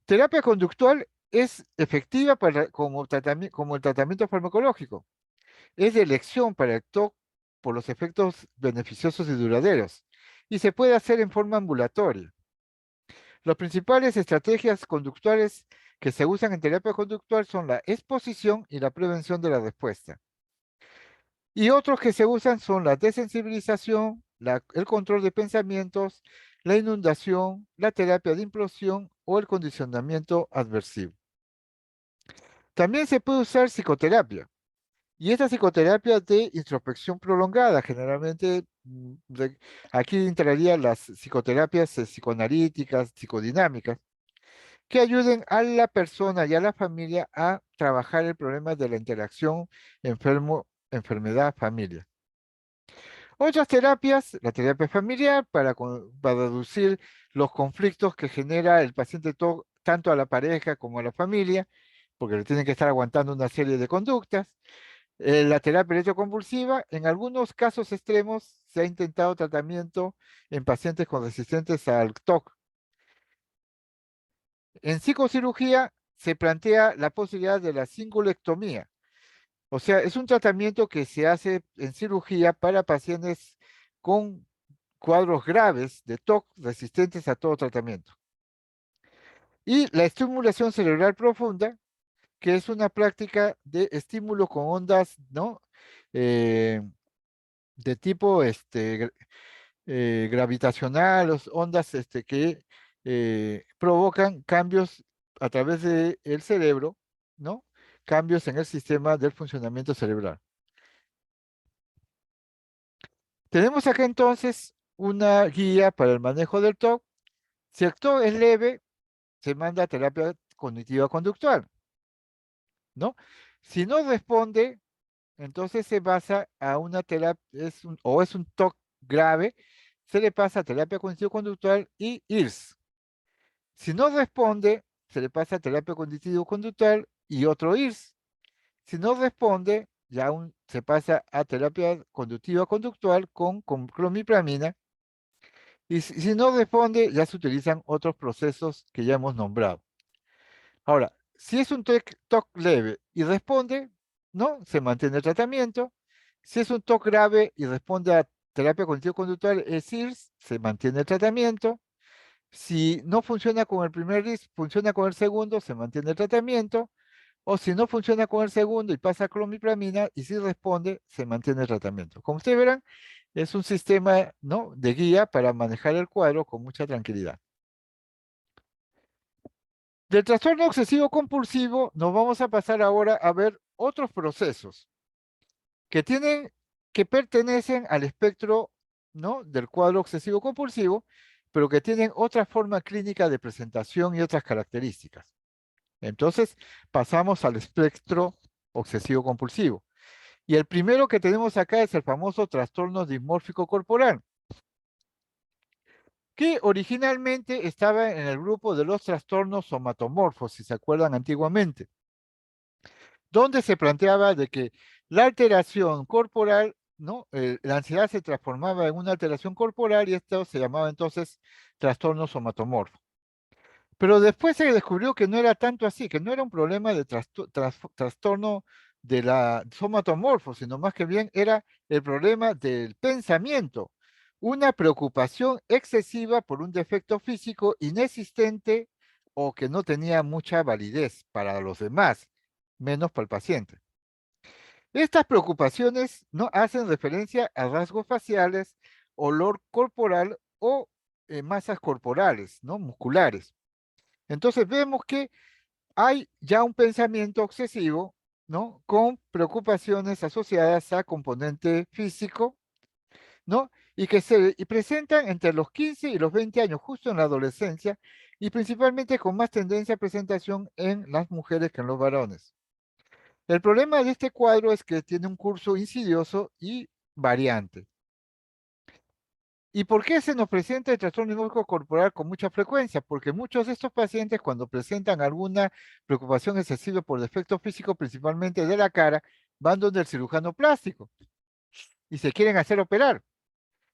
Terapia conductual es efectiva como el tratamiento farmacológico. Es de elección para el TOC por los efectos beneficiosos y duraderos, y se puede hacer en forma ambulatoria. Las principales estrategias conductuales que se usan en terapia conductual son la exposición y la prevención de la respuesta. Y otros que se usan son la desensibilización, el control de pensamientos, la inundación, la terapia de implosión o el condicionamiento adversivo. También se puede usar psicoterapia. Y esta psicoterapia de introspección prolongada, generalmente aquí entrarían las psicoterapias psicoanalíticas, psicodinámicas, que ayuden a la persona y a la familia a trabajar el problema de la interacción enfermedad-familia. Otras terapias, la terapia familiar para reducir los conflictos que genera el paciente tanto a la pareja como a la familia, porque le tienen que estar aguantando una serie de conductas. La terapia electroconvulsiva, en algunos casos extremos, se ha intentado tratamiento en pacientes con resistentes al TOC. En psicocirugía se plantea la posibilidad de la cingulectomía. O sea, es un tratamiento que se hace en cirugía para pacientes con cuadros graves de TOC resistentes a todo tratamiento. Y la estimulación cerebral profunda, que es una práctica de estímulo con ondas, ¿no? De tipo gravitacional, ondas que provocan cambios a través del cerebro, ¿no? Cambios en el sistema del funcionamiento cerebral. Tenemos acá entonces una guía para el manejo del TOC. Si el TOC es leve, se manda a terapia cognitiva conductual, ¿no? Si no responde, entonces se basa a una terapia, es un TOC grave, se le pasa a terapia cognitivo-conductual y IRS. Si no responde, se le pasa a terapia cognitivo-conductual y otro IRS. Si no responde, se pasa a terapia conductiva-conductual con clomipramina. Y si no responde, ya se utilizan otros procesos que ya hemos nombrado. Ahora, si es un TOC leve y responde, ¿no? Se mantiene el tratamiento. Si es un TOC grave y responde a terapia cognitivo-conductual, es IRS, se mantiene el tratamiento. Si no funciona con el primer IRS, funciona con el segundo, se mantiene el tratamiento. O si no funciona con el segundo y pasa a clomipramina, y si responde, se mantiene el tratamiento. Como ustedes verán, es un sistema, ¿no?, de guía para manejar el cuadro con mucha tranquilidad. Del trastorno obsesivo compulsivo nos vamos a pasar ahora a ver otros procesos que pertenecen al espectro, ¿no?, del cuadro obsesivo compulsivo, pero que tienen otra forma clínica de presentación y otras características. Entonces, pasamos al espectro obsesivo compulsivo. Y el primero que tenemos acá es el famoso trastorno dismórfico corporal, que originalmente estaba en el grupo de los trastornos somatomorfos, si se acuerdan antiguamente, donde se planteaba de que la alteración corporal, ¿no? La ansiedad se transformaba en una alteración corporal y esto se llamaba entonces trastorno somatomorfo. Pero después se descubrió que no era tanto así, que no era un problema de trastorno de la somatomorfo, sino más que bien era el problema del pensamiento, una preocupación excesiva por un defecto físico inexistente o que no tenía mucha validez para los demás, menos para el paciente. Estas preocupaciones no hacen referencia a rasgos faciales, olor corporal o masas corporales, ¿no? Musculares. Entonces vemos que hay ya un pensamiento obsesivo, ¿no? Con preocupaciones asociadas a componente físico, ¿no? Y que se presentan entre los 15 y los 20 años, justo en la adolescencia, y principalmente con más tendencia a presentación en las mujeres que en los varones. El problema de este cuadro es que tiene un curso insidioso y variante. ¿Y por qué se nos presenta el trastorno dismórfico corporal con mucha frecuencia? Porque muchos de estos pacientes, cuando presentan alguna preocupación excesiva por defecto físico, principalmente de la cara, van donde el cirujano plástico y se quieren hacer operar.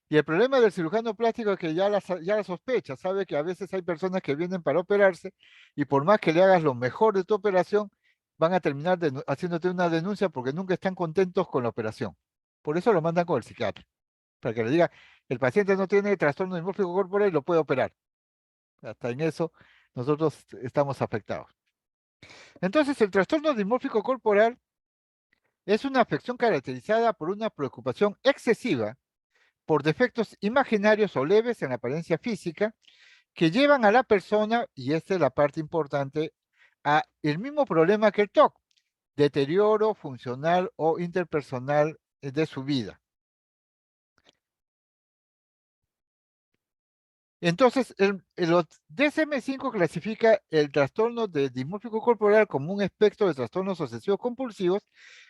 Y el problema del cirujano plástico es que ya la sospecha, sabe que a veces hay personas que vienen para operarse y por más que le hagas lo mejor de tu operación, van a terminar haciéndote una denuncia porque nunca están contentos con la operación. Por eso lo mandan con el psiquiatra, para que le diga, el paciente no tiene trastorno dismórfico corporal y lo puede operar. Hasta en eso nosotros estamos afectados. Entonces, el trastorno dismórfico corporal es una afección caracterizada por una preocupación excesiva por defectos imaginarios o leves en la apariencia física que llevan a la persona, y esta es la parte importante, a el mismo problema que el TOC, deterioro funcional o interpersonal de su vida. Entonces, el DSM-5 clasifica el trastorno de dismórfico corporal como un espectro de trastornos obsesivos compulsivos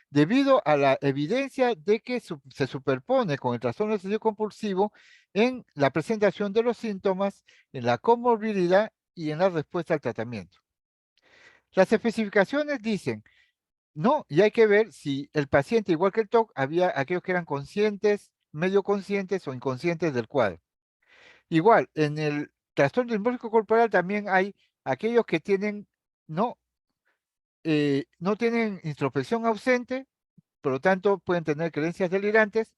debido a la evidencia de que se superpone con el trastorno obsesivo compulsivo en la presentación de los síntomas, en la comorbilidad y en la respuesta al tratamiento. Las especificaciones dicen, no, y hay que ver si el paciente, igual que el TOC, había aquellos que eran conscientes, medio conscientes o inconscientes del cuadro. Igual, en el trastorno dismórfico corporal también hay aquellos que tienen, no tienen introspección ausente, por lo tanto pueden tener creencias delirantes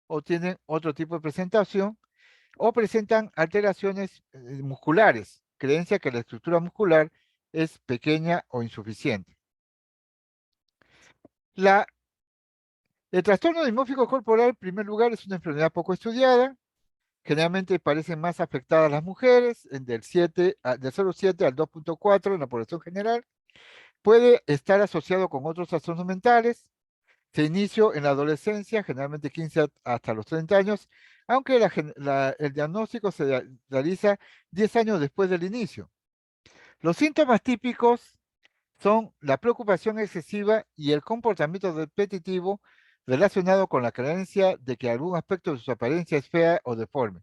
o tienen otro tipo de presentación o presentan alteraciones musculares, creencia que la estructura muscular es pequeña o insuficiente. El trastorno dismórfico corporal, en primer lugar, es una enfermedad poco estudiada. Generalmente parecen más afectadas las mujeres, del 0,7 al 2,4 en la población general. Puede estar asociado con otros trastornos mentales. Se inició en la adolescencia, generalmente 15 hasta los 30 años, aunque el diagnóstico se realiza 10 años después del inicio. Los síntomas típicos son la preocupación excesiva y el comportamiento repetitivo relacionado con la creencia de que algún aspecto de su apariencia es fea o deforme.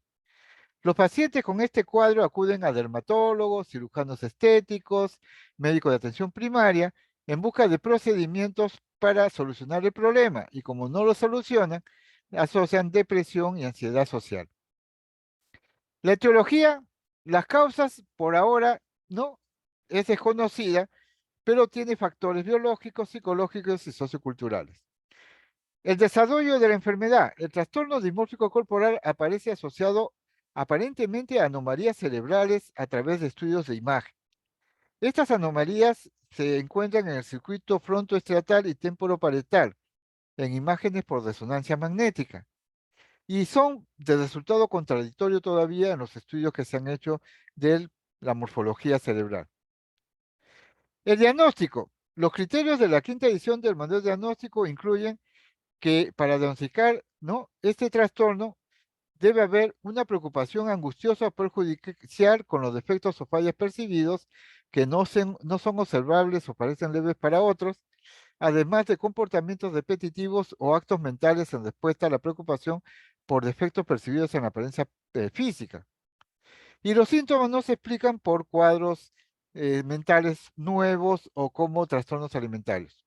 Los pacientes con este cuadro acuden a dermatólogos, cirujanos estéticos, médicos de atención primaria, en busca de procedimientos para solucionar el problema y como no lo solucionan, asocian depresión y ansiedad social. La etiología, las causas por ahora no es desconocida, pero tiene factores biológicos, psicológicos y socioculturales. El desarrollo de la enfermedad. El trastorno dismórfico corporal aparece asociado aparentemente a anomalías cerebrales a través de estudios de imagen. Estas anomalías se encuentran en el circuito frontoestriatal y temporoparietal, en imágenes por resonancia magnética, y son de resultado contradictorio todavía en los estudios que se han hecho de la morfología cerebral. El diagnóstico. Los criterios de la quinta edición del manual diagnóstico incluyen que para diagnosticar este trastorno debe haber una preocupación angustiosa o perjudicial con los defectos o fallas percibidos que no son observables o parecen leves para otros, además de comportamientos repetitivos o actos mentales en respuesta a la preocupación por defectos percibidos en la apariencia física. Y los síntomas no se explican por cuadros mentales nuevos o como trastornos alimentarios.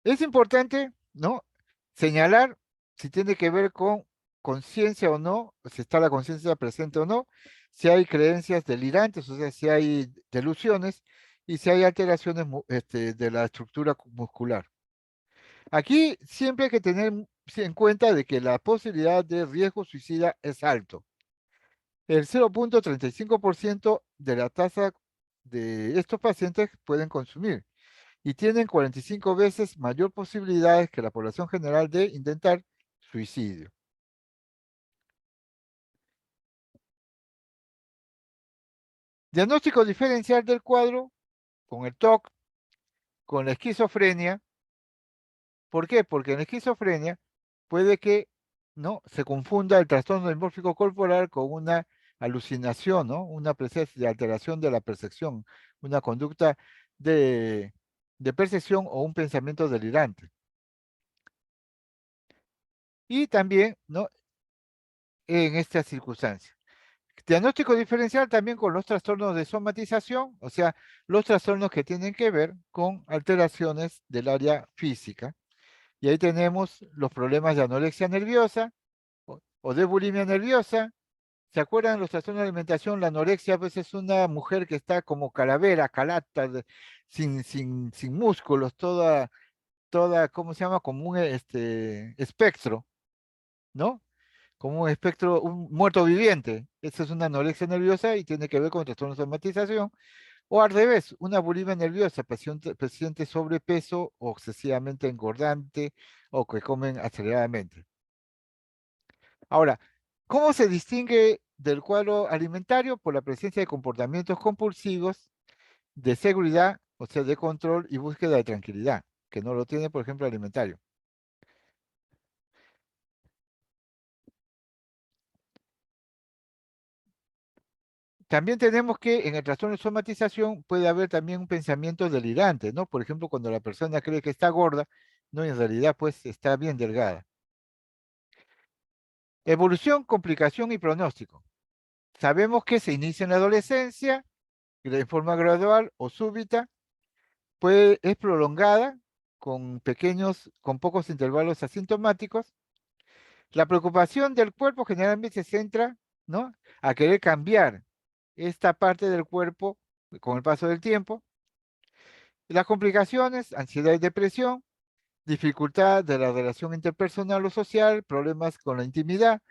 Es importante, señalar si tiene que ver con conciencia o no, si está la conciencia presente o no, si hay creencias delirantes, o sea, si hay delusiones y si hay alteraciones de la estructura muscular. Aquí siempre hay que tener en cuenta de que la posibilidad de riesgo suicida es alto. El 0.35% de la tasa de estos pacientes pueden consumir y tienen 45 veces mayor posibilidades que la población general de intentar suicidio. Diagnóstico diferencial del cuadro con el TOC, con la esquizofrenia. ¿Por qué? Porque en la esquizofrenia puede que no se confunda el trastorno dimórfico corporal con una alucinación, ¿no? Una presencia de alteración de la percepción, una conducta de, de percepción o un pensamiento delirante. Y también, ¿no? En esta circunstancia. Diagnóstico diferencial también con los trastornos de somatización, o sea, los trastornos que tienen que ver con alteraciones del área física. Y ahí tenemos los problemas de anorexia nerviosa o de bulimia nerviosa. ¿Se acuerdan los trastornos de alimentación? La anorexia a veces es una mujer que está como calavera, calata, sin músculos, toda, ¿cómo se llama? Como un espectro, ¿no? Como un espectro, un muerto viviente. Esa es una anorexia nerviosa y tiene que ver con trastorno de somatización. O al revés, una bulimia nerviosa, paciente sobrepeso o excesivamente engordante o que comen aceleradamente. Ahora, ¿cómo se distingue del cuadro alimentario? Por la presencia de comportamientos compulsivos, de seguridad, o sea, de control y búsqueda de tranquilidad, que no lo tiene, por ejemplo, alimentario. También tenemos que en el trastorno de somatización puede haber también un pensamiento delirante, ¿no? Por ejemplo, cuando la persona cree que está gorda, no, en realidad pues está bien delgada. Evolución, complicación y pronóstico. Sabemos que se inicia en la adolescencia, de forma gradual o súbita, es prolongada con pocos intervalos asintomáticos. La preocupación del cuerpo generalmente se centra, ¿no? A querer cambiar esta parte del cuerpo con el paso del tiempo. Las complicaciones, ansiedad y depresión, dificultad de la relación interpersonal o social, problemas con la intimidad,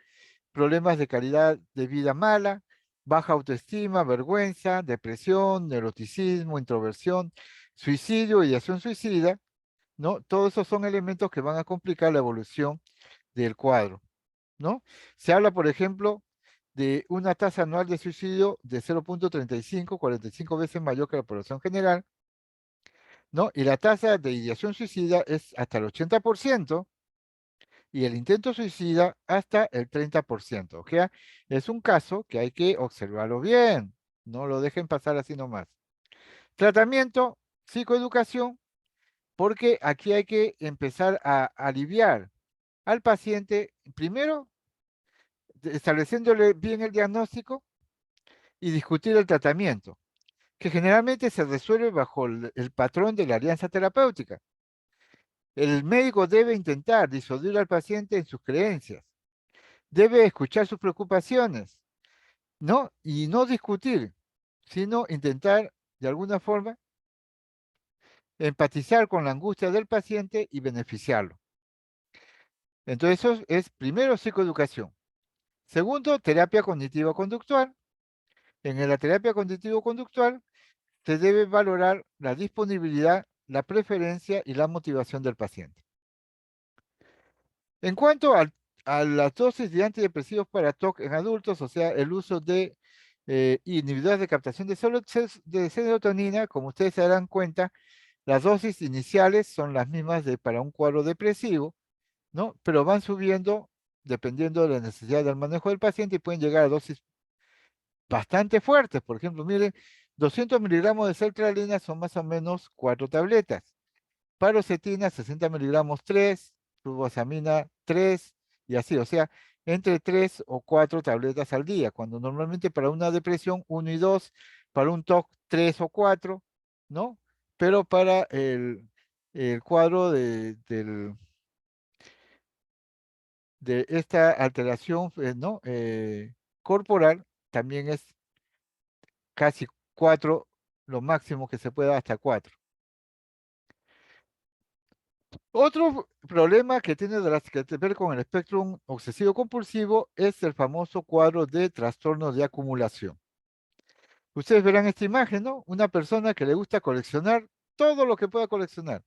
problemas de calidad de vida mala, baja autoestima, vergüenza, depresión, neuroticismo, introversión, suicidio, ideación suicida, ¿no? Todos esos son elementos que van a complicar la evolución del cuadro, ¿no? Se habla, por ejemplo, de una tasa anual de suicidio de 0.35, 45 veces mayor que la población general, ¿no? Y la tasa de ideación suicida es hasta el 80% y el intento suicida hasta el 30%. O sea, es un caso que hay que observarlo bien, no lo dejen pasar así nomás. Tratamiento, psicoeducación, porque aquí hay que empezar a aliviar al paciente, primero estableciéndole bien el diagnóstico y discutir el tratamiento, que generalmente se resuelve bajo el patrón de la alianza terapéutica. El médico debe intentar disuadir al paciente en sus creencias, debe escuchar sus preocupaciones, ¿no? Y no discutir, sino intentar de alguna forma empatizar con la angustia del paciente y beneficiarlo. Entonces eso es primero psicoeducación. Segundo, terapia cognitivo-conductual. En la terapia cognitivo-conductual se debe valorar la disponibilidad, la preferencia y la motivación del paciente. En cuanto a las dosis de antidepresivos para TOC en adultos, o sea, el uso de inhibidores de captación de serotonina, como ustedes se darán cuenta, las dosis iniciales son las mismas para un cuadro depresivo, ¿no? Pero van subiendo dependiendo de la necesidad del manejo del paciente y pueden llegar a dosis bastante fuertes. Por ejemplo, miren, 200 miligramos de sertralina son más o menos 4 tabletas. Parocetina, 60 miligramos 3, fluvoxamina 3 y así, o sea, entre 3 o 4 tabletas al día, cuando normalmente para una depresión 1 y 2, para un TOC 3 o 4, ¿no? Pero para el cuadro de esta alteración, ¿no? Corporal, también es casi 4, lo máximo que se pueda hasta 4. Otro problema que tiene que ver con el espectro obsesivo compulsivo es el famoso cuadro de trastorno de acumulación. Ustedes verán esta imagen, ¿no? Una persona que le gusta coleccionar todo lo que pueda coleccionar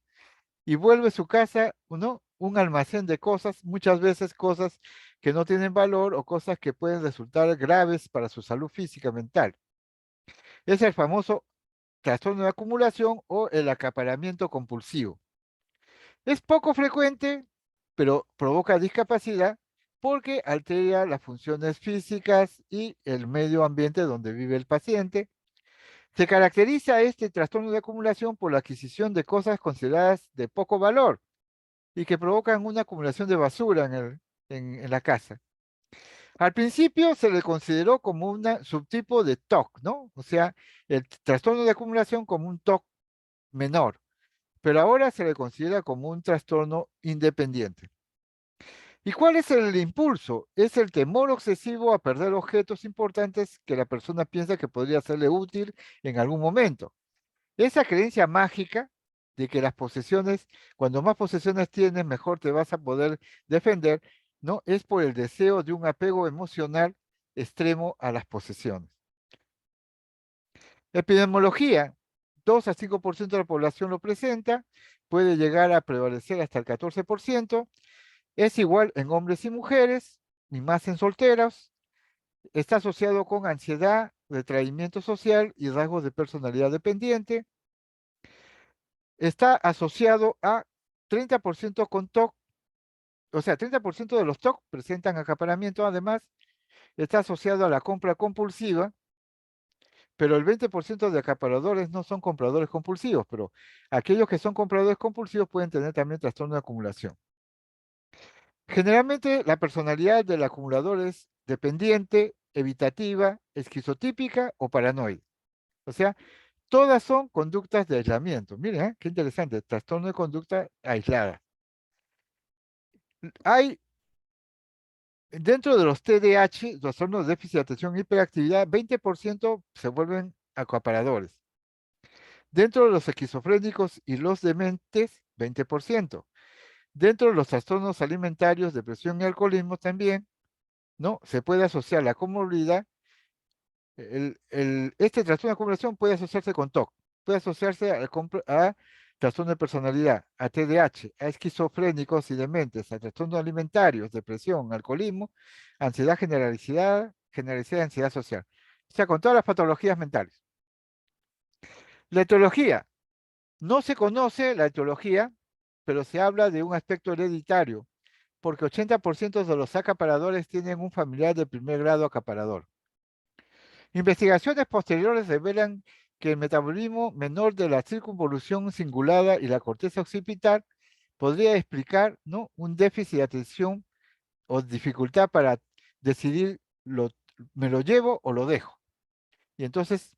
y vuelve su casa, ¿no? Un almacén de cosas, muchas veces cosas que no tienen valor o cosas que pueden resultar graves para su salud física mental. Es el famoso trastorno de acumulación o el acaparamiento compulsivo. Es poco frecuente, pero provoca discapacidad porque altera las funciones físicas y el medio ambiente donde vive el paciente. Se caracteriza este trastorno de acumulación por la adquisición de cosas consideradas de poco valor y que provocan una acumulación de basura en la casa. Al principio se le consideró como un subtipo de TOC, ¿no? O sea, el trastorno de acumulación como un TOC menor, pero ahora se le considera como un trastorno independiente. ¿Y cuál es el impulso? Es el temor obsesivo a perder objetos importantes que la persona piensa que podría serle útil en algún momento. Esa creencia mágica de que las posesiones, cuando más posesiones tienes, mejor te vas a poder defender, ¿no? Es por el deseo de un apego emocional extremo a las posesiones. Epidemiología, 2 a 5% de la población lo presenta, puede llegar a prevalecer hasta el 14%, es igual en hombres y mujeres, y más en solteros, está asociado con ansiedad, retraimiento social y rasgos de personalidad dependiente, está asociado a 30% con TOC, o sea, 30% de los TOC presentan acaparamiento, además, está asociado a la compra compulsiva, pero el 20% de acaparadores no son compradores compulsivos, pero aquellos que son compradores compulsivos pueden tener también trastorno de acumulación. Generalmente la personalidad del acumulador es dependiente, evitativa, esquizotípica o paranoide. O sea, todas son conductas de aislamiento. Miren, qué interesante, trastorno de conducta aislada. Hay dentro de los TDAH, trastornos de déficit de atención y hiperactividad, 20% se vuelven acaparadores. Dentro de los esquizofrénicos y los dementes, 20%. Dentro de los trastornos alimentarios, depresión y alcoholismo también, ¿no? Se puede asociar la comorbilidad. Este trastorno de acumulación puede asociarse con TOC, puede asociarse a trastorno de personalidad, a TDAH, a esquizofrénicos y dementes, a trastornos alimentarios, depresión, alcoholismo, ansiedad generalizada y ansiedad social. O sea, con todas las patologías mentales. La etiología. No se conoce la etiología, pero se habla de un aspecto hereditario, porque 80% de los acaparadores tienen un familiar de primer grado acaparador. Investigaciones posteriores revelan que el metabolismo menor de la circunvolución cingulada y la corteza occipital podría explicar, ¿no?, un déficit de atención o dificultad para decidir, me lo llevo o lo dejo. Y entonces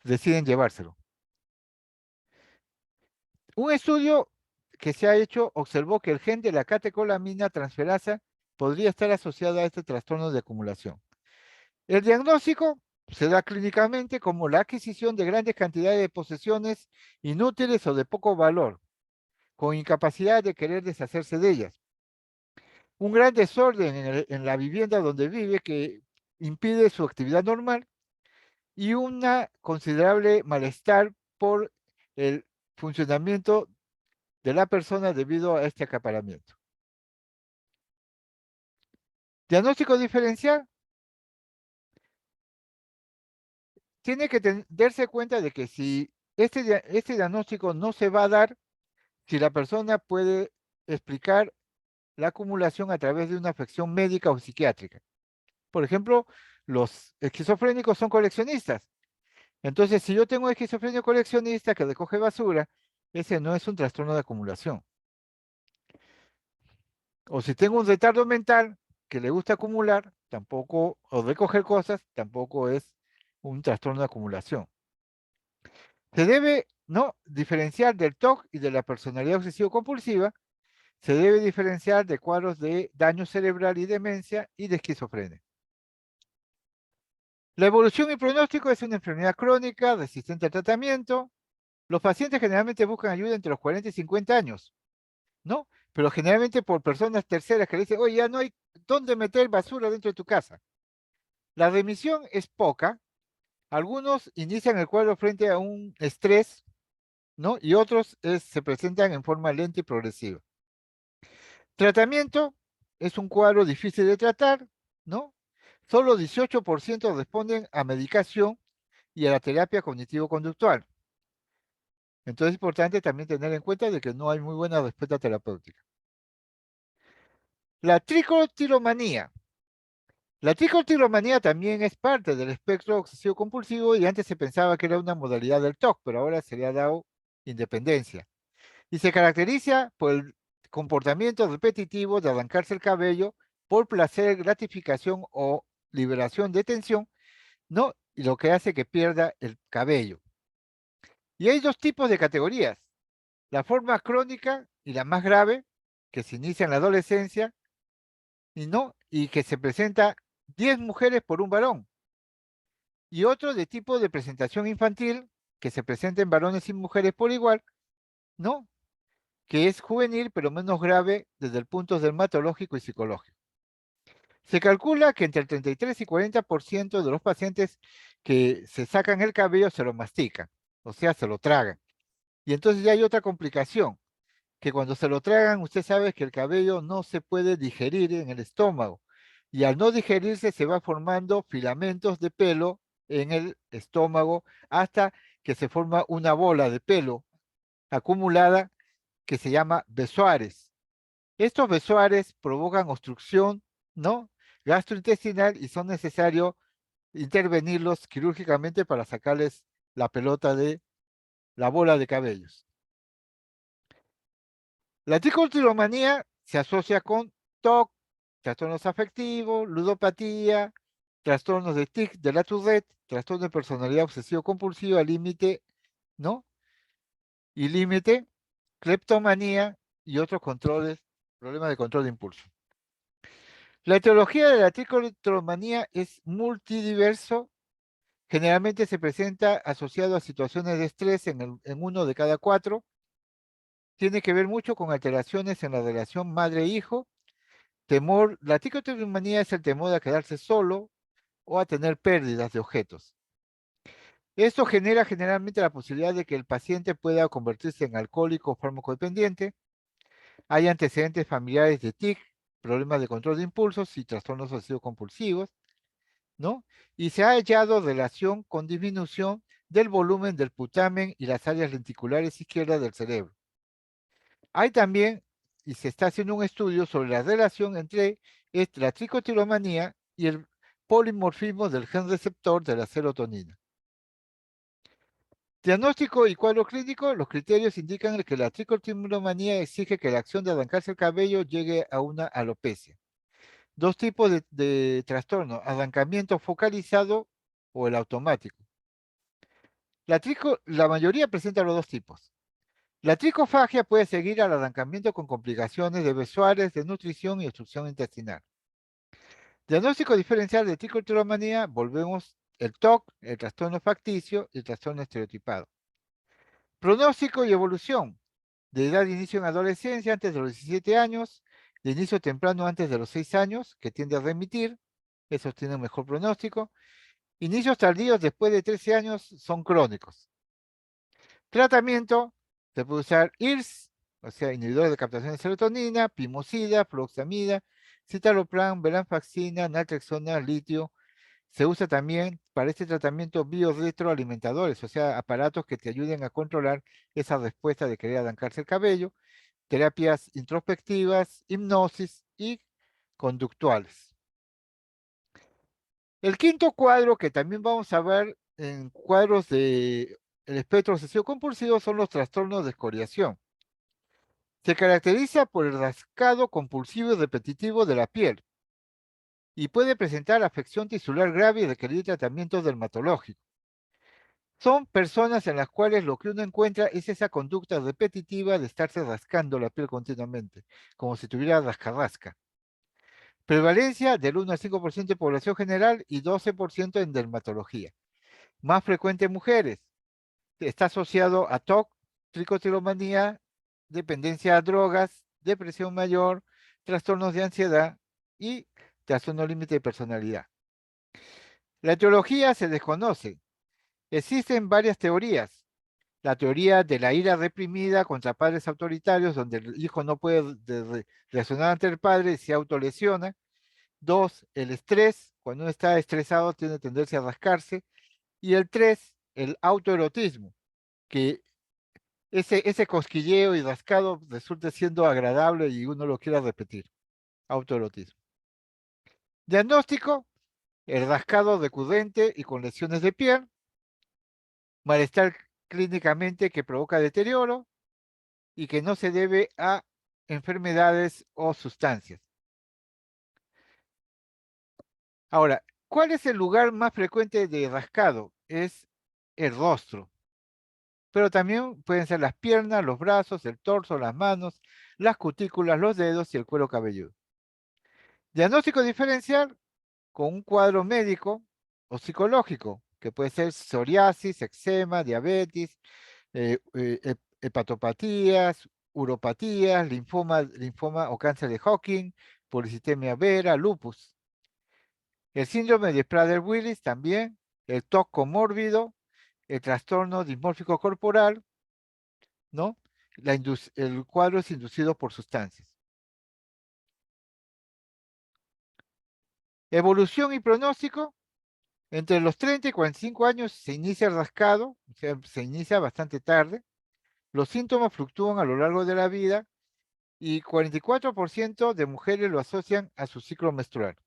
deciden llevárselo. Un estudio que se ha hecho observó que el gen de la catecolamina transferasa podría estar asociado a este trastorno de acumulación. El diagnóstico se da clínicamente como la adquisición de grandes cantidades de posesiones inútiles o de poco valor, con incapacidad de querer deshacerse de ellas. Un gran desorden en la vivienda donde vive que impide su actividad normal y una considerable malestar por el funcionamiento de la persona debido a este acaparamiento. Diagnóstico diferencial. Tiene que darse cuenta de que si este diagnóstico no se va a dar, si la persona puede explicar la acumulación a través de una afección médica o psiquiátrica. Por ejemplo, los esquizofrénicos son coleccionistas. Entonces, si yo tengo un esquizofrénico coleccionista que recoge basura, ese no es un trastorno de acumulación. O si tengo un retardo mental que le gusta acumular, tampoco, o recoger cosas, tampoco es un trastorno de acumulación. Se debe, ¿no?, diferenciar del TOC y de la personalidad obsesivo-compulsiva. Se debe diferenciar de cuadros de daño cerebral y demencia y de esquizofrenia. La evolución y pronóstico es una enfermedad crónica resistente al tratamiento. Los pacientes generalmente buscan ayuda entre los 40 y 50 años. ¿no? Pero generalmente por personas terceras que le dicen, oye, ya no hay dónde meter basura dentro de tu casa. La remisión es poca. Algunos inician el cuadro frente a un estrés, ¿no? Y otros se presentan en forma lenta y progresiva. Tratamiento es un cuadro difícil de tratar, ¿no? Solo 18% responden a medicación y a la terapia cognitivo-conductual. Entonces es importante también tener en cuenta de que no hay muy buena respuesta terapéutica. La tricotilomanía. La tricotilomanía también es parte del espectro obsesivo-compulsivo y antes se pensaba que era una modalidad del TOC, pero ahora se le ha dado independencia. Y se caracteriza por el comportamiento repetitivo de arrancarse el cabello por placer, gratificación o liberación de tensión, ¿no? Y lo que hace que pierda el cabello. Y hay dos tipos de categorías. La forma crónica y la más grave, que se inicia en la adolescencia, y que se presenta 10 mujeres por un varón. Y otro de tipo de presentación infantil, que se presenta en varones y mujeres por igual, ¿no? Que es juvenil, pero menos grave desde el punto dermatológico y psicológico. Se calcula que entre el 33 y 40% de los pacientes que se sacan el cabello se lo mastican, o sea, se lo tragan. Y entonces ya hay otra complicación, que cuando se lo tragan, usted sabe que el cabello no se puede digerir en el estómago. Y al no digerirse se va formando filamentos de pelo en el estómago hasta que se forma una bola de pelo acumulada que se llama besoares. Estos besoares provocan obstrucción, ¿no? Gastrointestinal y son necesarios intervenirlos quirúrgicamente para sacarles la pelota de la bola de cabellos. La tricotilomanía se asocia con TOC, trastornos afectivos, ludopatía, trastornos de TIC, de la Tourette, trastorno de personalidad obsesivo-compulsiva, límite, ¿no? Y límite, cleptomanía y otros problemas de control de impulso. La etiología de la tricotilomanía es multidiverso. Generalmente se presenta asociado a situaciones de estrés en uno de cada 4. Tiene que ver mucho con alteraciones en la relación madre-hijo. Temor, la tricotilomanía es el temor a quedarse solo o a tener pérdidas de objetos. Esto genera generalmente la posibilidad de que el paciente pueda convertirse en alcohólico o farmacodependiente. Hay antecedentes familiares de TIC, problemas de control de impulsos y trastornos obsesivo-compulsivos, ¿no? Y se ha hallado relación con disminución del volumen del putamen y las áreas lenticulares izquierdas del cerebro. Hay también, y se está haciendo un estudio sobre la relación entre la tricotilomanía y el polimorfismo del gen receptor de la serotonina. Diagnóstico y cuadro clínico, los criterios indican que la tricotilomanía exige que la acción de arrancarse el cabello llegue a una alopecia. Dos tipos de trastorno, arrancamiento focalizado o el automático. La mayoría presenta los dos tipos. La tricofagia puede seguir al arrancamiento con complicaciones de besoares, de nutrición y obstrucción intestinal. Diagnóstico diferencial de tricotilomanía, volvemos el TOC, el trastorno facticio y el trastorno estereotipado. Pronóstico y evolución. De edad de inicio en adolescencia antes de los 17 años, de inicio temprano antes de los 6 años, que tiende a remitir, esos tienen mejor pronóstico. Inicios tardíos después de 13 años son crónicos. Tratamiento, se puede usar IRS, o sea, inhibidores de captación de serotonina, pimosida, fluoxamida, citalopram, venlafaxina, naltrexona, litio. Se usa también para este tratamiento biorretroalimentadores, o sea, aparatos que te ayuden a controlar esa respuesta de querer arrancarse el cabello, terapias introspectivas, hipnosis y conductuales. El quinto cuadro que también vamos a ver en cuadros del espectro obsesivo compulsivo son los trastornos de escoriación. Se caracteriza por el rascado compulsivo y repetitivo de la piel y puede presentar afección tisular grave y requerir tratamiento dermatológico. Son personas en las cuales lo que uno encuentra es esa conducta repetitiva de estarse rascando la piel continuamente, como si tuviera rascarrasca. Prevalencia del 1 al 5% de población general y 12% en dermatología. Más frecuente en mujeres. Está asociado a TOC, tricotilomanía, dependencia a drogas, depresión mayor, trastornos de ansiedad y trastorno límite de personalidad. La etiología se desconoce. Existen varias teorías. La teoría de la ira reprimida contra padres autoritarios, donde el hijo no puede reaccionar ante el padre y se autolesiona. 2, el estrés. Cuando uno está estresado tiene tendencia a rascarse. Y el 3, el autoerotismo, que ese cosquilleo y rascado resulta siendo agradable y uno lo quiera repetir. Autoerotismo. Diagnóstico: el rascado recurrente y con lesiones de piel. Malestar clínicamente que provoca deterioro y que no se debe a enfermedades o sustancias. Ahora, ¿cuál es el lugar más frecuente de rascado? Es el rostro. Pero también pueden ser las piernas, los brazos, el torso, las manos, las cutículas, los dedos y el cuero cabelludo. Diagnóstico diferencial con un cuadro médico o psicológico, que puede ser psoriasis, eczema, diabetes, hepatopatías, uropatías, linfoma o cáncer de Hodgkin, policitemia vera, lupus. El síndrome de Prader-Willis también, el TOC comórbido, el trastorno dismórfico corporal, ¿no? El cuadro es inducido por sustancias. Evolución y pronóstico. Entre los 30 y 45 años se inicia el rascado, o sea, se inicia bastante tarde. Los síntomas fluctúan a lo largo de la vida y 44% de mujeres lo asocian a su ciclo menstrual.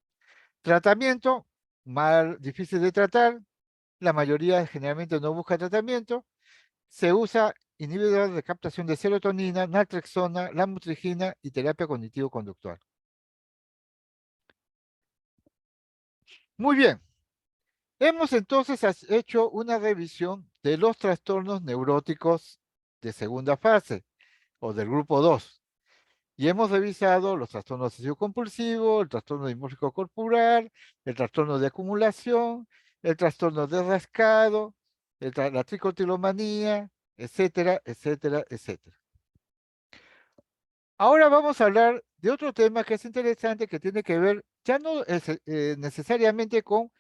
Tratamiento: más difícil de tratar. La mayoría generalmente no busca tratamiento. Se usa inhibidor de captación de serotonina, naltrexona, lamotrigina y terapia cognitivo-conductual. Muy bien. Hemos entonces hecho una revisión de los trastornos neuróticos de segunda fase o del grupo 2. Y hemos revisado los trastornos obsesivo-compulsivo, el trastorno dismórfico corporal, el trastorno de acumulación, el trastorno de rascado, la tricotilomanía, etcétera, etcétera, etcétera. Ahora vamos a hablar de otro tema que es interesante, que tiene que ver ya no necesariamente con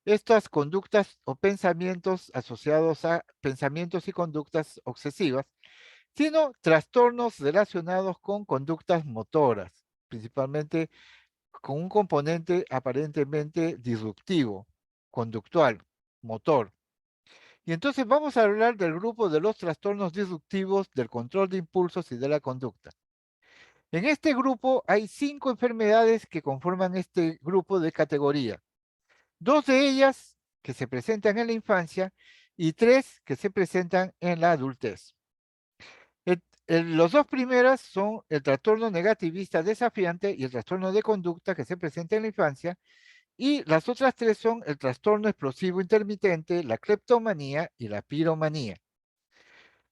estas conductas o pensamientos asociados a pensamientos y conductas obsesivas, sino trastornos relacionados con conductas motoras, principalmente con un componente aparentemente disruptivo, conductual, motor. Y entonces vamos a hablar del grupo de los trastornos disruptivos del control de impulsos y de la conducta. En este grupo hay 5 enfermedades que conforman este grupo de categoría. 2 de ellas que se presentan en la infancia y 3 que se presentan en la adultez. Los 2 primeras son el trastorno negativista desafiante y el trastorno de conducta que se presenta en la infancia, y las otras 3 son el trastorno explosivo intermitente, la cleptomanía y la piromanía.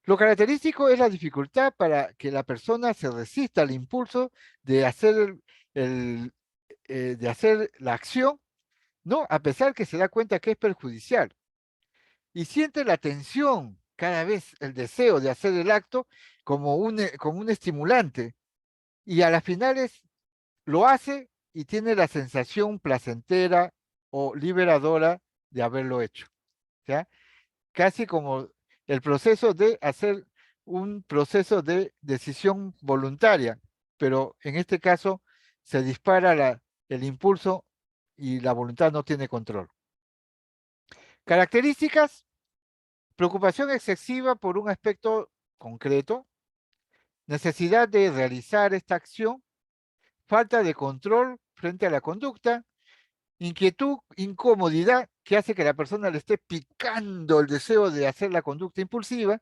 Lo característico es la dificultad para que la persona se resista al impulso de hacer, de hacer la acción, ¿no? A pesar que se da cuenta que es perjudicial. Y siente la tensión cada vez, el deseo de hacer el acto como un estimulante. Y a las finales lo hace y tiene la sensación placentera o liberadora de haberlo hecho. ¿Ya? Casi como el proceso de hacer un proceso de decisión voluntaria, pero en este caso se dispara el impulso y la voluntad no tiene control. Características: preocupación excesiva por un aspecto concreto, necesidad de realizar esta acción, falta de control frente a la conducta, inquietud, incomodidad, que hace que la persona le esté picando el deseo de hacer la conducta impulsiva,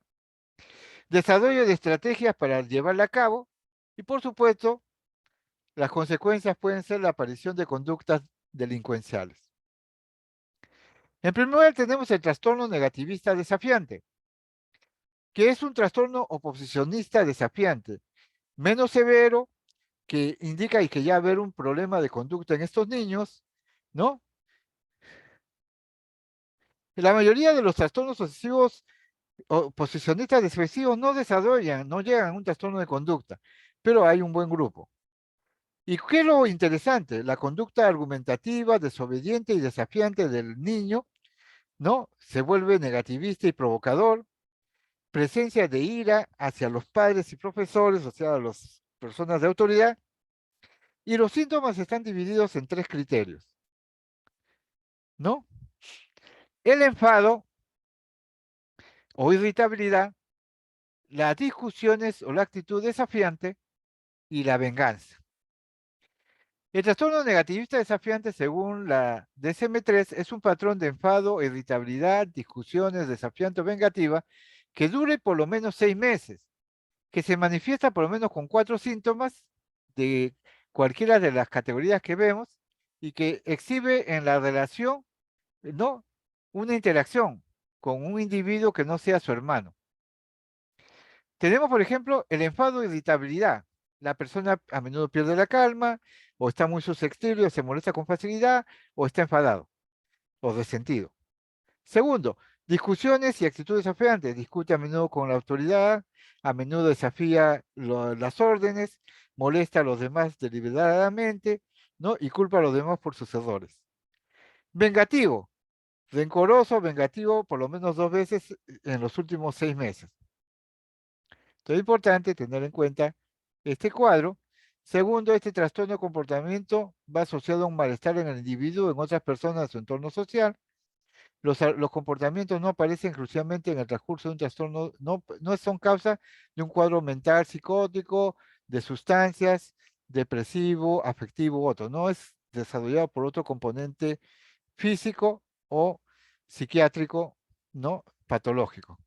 desarrollo de estrategias para llevarla a cabo, y por supuesto, las consecuencias pueden ser la aparición de conductas delincuenciales. En primer lugar, tenemos el trastorno negativista desafiante, que es un trastorno oposicionista desafiante, menos severo, que indica y que ya haber un problema de conducta en estos niños, ¿no? La mayoría de los trastornos obsesivos oposicionistas depresivos no desarrollan, no llegan a un trastorno de conducta, pero hay un buen grupo. ¿Y qué es lo interesante? La conducta argumentativa, desobediente y desafiante del niño, ¿no? Se vuelve negativista y provocador, presencia de ira hacia los padres y profesores, o sea, las personas de autoridad, y los síntomas están divididos en 3 criterios, ¿no? El enfado o irritabilidad, las discusiones o la actitud desafiante y la venganza. El trastorno negativista desafiante, según la DSM-3, es un patrón de enfado, irritabilidad, discusiones, desafiante o vengativa que dure por lo menos 6 meses, que se manifiesta por lo menos con 4 síntomas de cualquiera de las categorías que vemos y que exhibe en la relación, ¿no?, una interacción con un individuo que no sea su hermano. Tenemos, por ejemplo, el enfado e irritabilidad. La persona a menudo pierde la calma, o está muy susceptible, o se molesta con facilidad, o está enfadado, o resentido. Segundo, discusiones y actitudes desafiantes. Discute a menudo con la autoridad, a menudo desafía las órdenes, molesta a los demás deliberadamente, ¿no? Y culpa a los demás por sus errores. Vengativo, rencoroso, vengativo por lo menos 2 veces en los últimos 6 meses. Entonces es importante tener en cuenta este cuadro. Segundo, este trastorno de comportamiento va asociado a un malestar en el individuo, en otras personas de su entorno social. Los comportamientos no aparecen exclusivamente en el transcurso de un trastorno, no son causa de un cuadro mental psicótico, de sustancias, depresivo, afectivo u otro. No es desarrollado por otro componente físico o psiquiátrico, no patológico.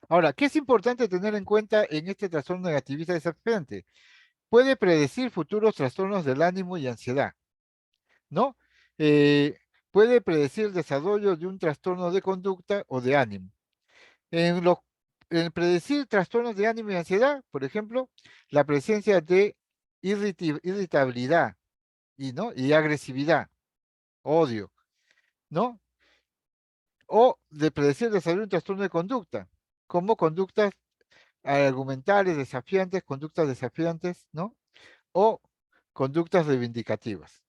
Ahora, ¿qué es importante tener en cuenta en este trastorno negativista desafiante? Puede predecir futuros trastornos del ánimo y ansiedad, ¿no? Puede predecir el desarrollo de un trastorno de conducta o de ánimo. En predecir trastornos de ánimo y ansiedad, por ejemplo, la presencia de irritabilidad ¿no? Y agresividad, odio, ¿no? O de predecir el desarrollo de un trastorno de conducta, como conductas argumentales conductas desafiantes, ¿no? O conductas reivindicativas.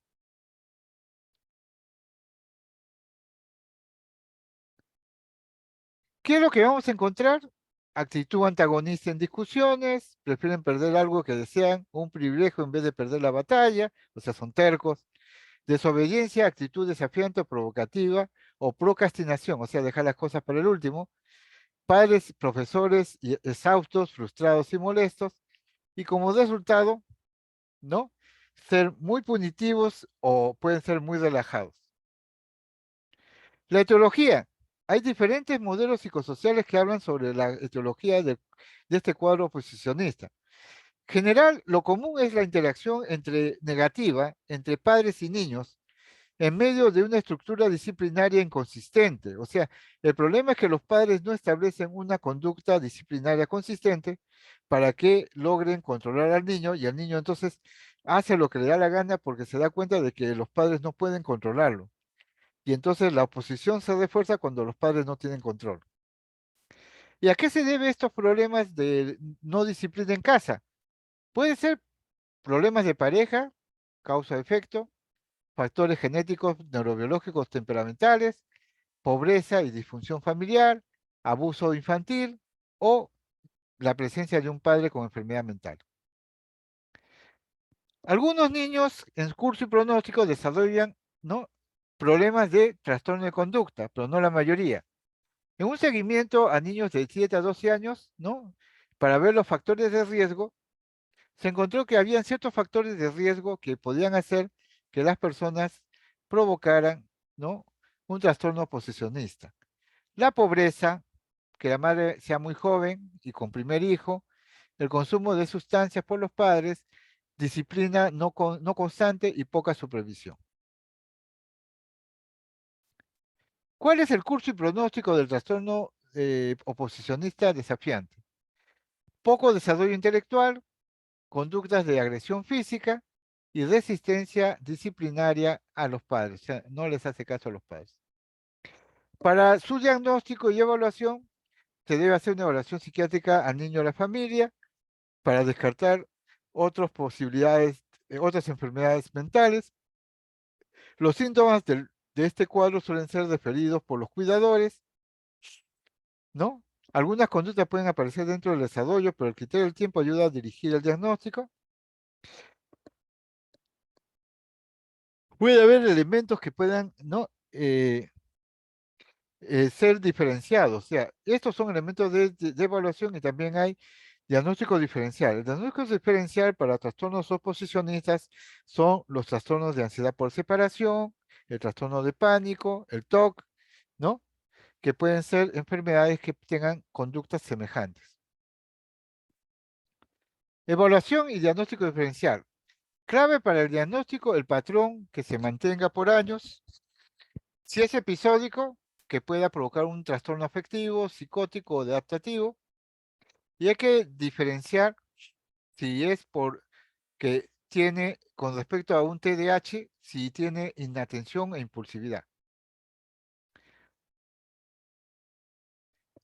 ¿Qué es lo que vamos a encontrar? Actitud antagonista en discusiones, prefieren perder algo que desean, un privilegio en vez de perder la batalla, o sea, son tercos. Desobediencia, actitud desafiante o provocativa, o procrastinación, o sea, dejar las cosas para el último. Padres, profesores exhaustos, frustrados y molestos, y como resultado, ¿no? Ser muy punitivos o pueden ser muy relajados. La etiología. Hay diferentes modelos psicosociales que hablan sobre la etiología de este cuadro oposicionista. En general, lo común es la interacción negativa entre padres y niños en medio de una estructura disciplinaria inconsistente. O sea, el problema es que los padres no establecen una conducta disciplinaria consistente para que logren controlar al niño y el niño entonces hace lo que le da la gana porque se da cuenta de que los padres no pueden controlarlo. Y entonces la oposición se refuerza cuando los padres no tienen control. ¿Y a qué se debe estos problemas de no disciplina en casa? Puede ser problemas de pareja, causa-efecto, factores genéticos, neurobiológicos, temperamentales, pobreza y disfunción familiar, abuso infantil o la presencia de un padre con enfermedad mental. Algunos niños en curso y pronóstico desarrollan, ¿no?, problemas de trastorno de conducta, pero no la mayoría. En un seguimiento a niños de 7 a 12 años, ¿no?, para ver los factores de riesgo, se encontró que habían ciertos factores de riesgo que podían hacer que las personas provocaran, ¿no?, un trastorno oposicionista. La pobreza, que la madre sea muy joven y con primer hijo, el consumo de sustancias por los padres, disciplina no constante y poca supervisión. ¿Cuál es el curso y pronóstico del trastorno oposicionista desafiante? Poco desarrollo intelectual, conductas de agresión física y resistencia disciplinaria a los padres. O sea, no les hace caso a los padres. Para su diagnóstico y evaluación, se debe hacer una evaluación psiquiátrica al niño o a la familia para descartar otras posibilidades, otras enfermedades mentales. Los síntomas de este cuadro suelen ser referidos por los cuidadores, ¿no? Algunas conductas pueden aparecer dentro del desarrollo, pero el criterio del tiempo ayuda a dirigir el diagnóstico. Puede haber elementos que puedan, ¿no? Ser diferenciados. O sea, estos son elementos de evaluación y también hay diagnóstico diferencial. El diagnóstico diferencial para trastornos oposicionistas son los trastornos de ansiedad por separación, el trastorno de pánico, el TOC, ¿no? Que pueden ser enfermedades que tengan conductas semejantes. Evaluación y diagnóstico diferencial. Clave para el diagnóstico, el patrón que se mantenga por años. Si es episódico, que pueda provocar un trastorno afectivo, psicótico o adaptativo. Y hay que diferenciar si es porque tiene, con respecto a un TDAH, si tiene inatención e impulsividad.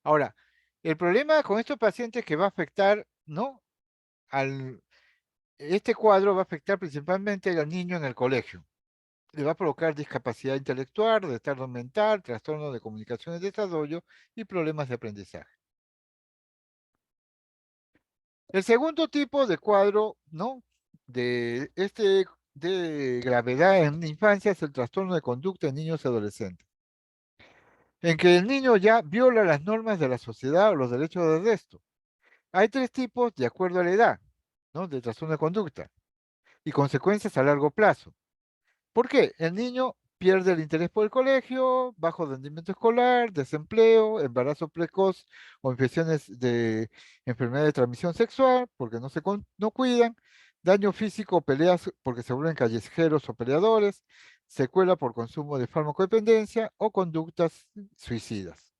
Ahora, el problema con estos pacientes que va a afectar, ¿no? Este cuadro va a afectar principalmente al niño en el colegio. Le va a provocar discapacidad intelectual, retardo mental, trastorno de comunicación y desarrollo y problemas de aprendizaje. El segundo tipo de cuadro, ¿no? De gravedad en la infancia es el trastorno de conducta en niños y adolescentes, en que el niño ya viola las normas de la sociedad o los derechos del resto. Hay tres tipos de acuerdo a la edad, ¿no? De trastorno de conducta y consecuencias a largo plazo. ¿Por qué? El niño pierde el interés por el colegio, bajo rendimiento escolar, desempleo, embarazo precoz o infecciones de enfermedad de transmisión sexual, porque no cuidan, daño físico, peleas porque se vuelven callejeros o peleadores, secuela por consumo de farmacodependencia o conductas suicidas.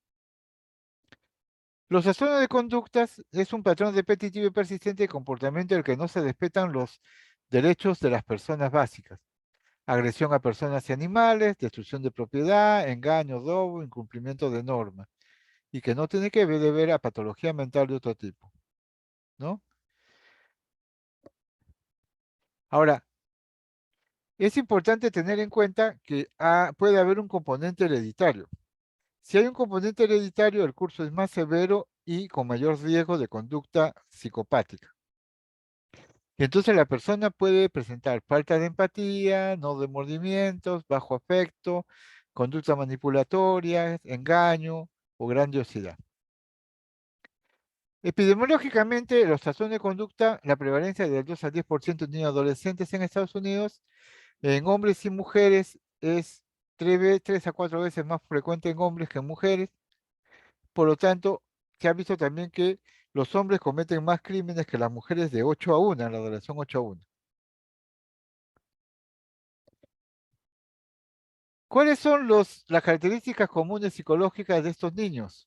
Los trastornos de conductas es un patrón repetitivo y persistente de comportamiento en el que no se respetan los derechos de las personas básicas. Agresión a personas y animales, destrucción de propiedad, engaño, robo, incumplimiento de normas, y que no tiene que ver a patología mental de otro tipo, ¿no? Ahora, es importante tener en cuenta que puede haber un componente hereditario. Si hay un componente hereditario, el curso es más severo y con mayor riesgo de conducta psicopática. Y entonces la persona puede presentar falta de empatía, no remordimientos, bajo afecto, conductas manipulatorias, engaño o grandiosidad. Epidemiológicamente, los trastornos de conducta, la prevalencia del 2 al 10% de niños adolescentes en Estados Unidos, en hombres y mujeres es 3 a 4 veces más frecuente en hombres que en mujeres. Por lo tanto, se ha visto también que los hombres cometen más crímenes que las mujeres de 8 a 1, en la relación 8 a 1. ¿Cuáles son las características comunes psicológicas de estos niños?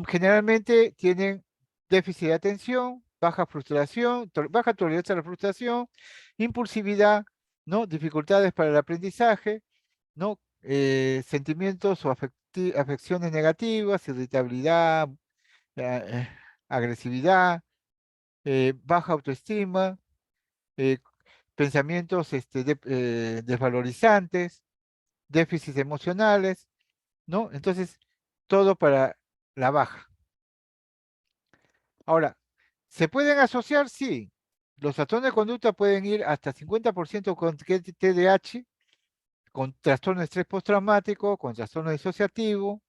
Generalmente tienen déficit de atención, baja frustración, baja tolerancia a la frustración, impulsividad, ¿no? Dificultades para el aprendizaje, ¿no? Sentimientos o afecciones negativas, irritabilidad, eh, agresividad, baja autoestima, eh, pensamientos desvalorizantes, déficits emocionales, ¿no? Entonces, todo para la baja. Ahora, ¿se pueden asociar? Sí. Los trastornos de conducta pueden ir hasta 50% con TDAH, con trastorno de estrés postraumático, con trastorno disociativo,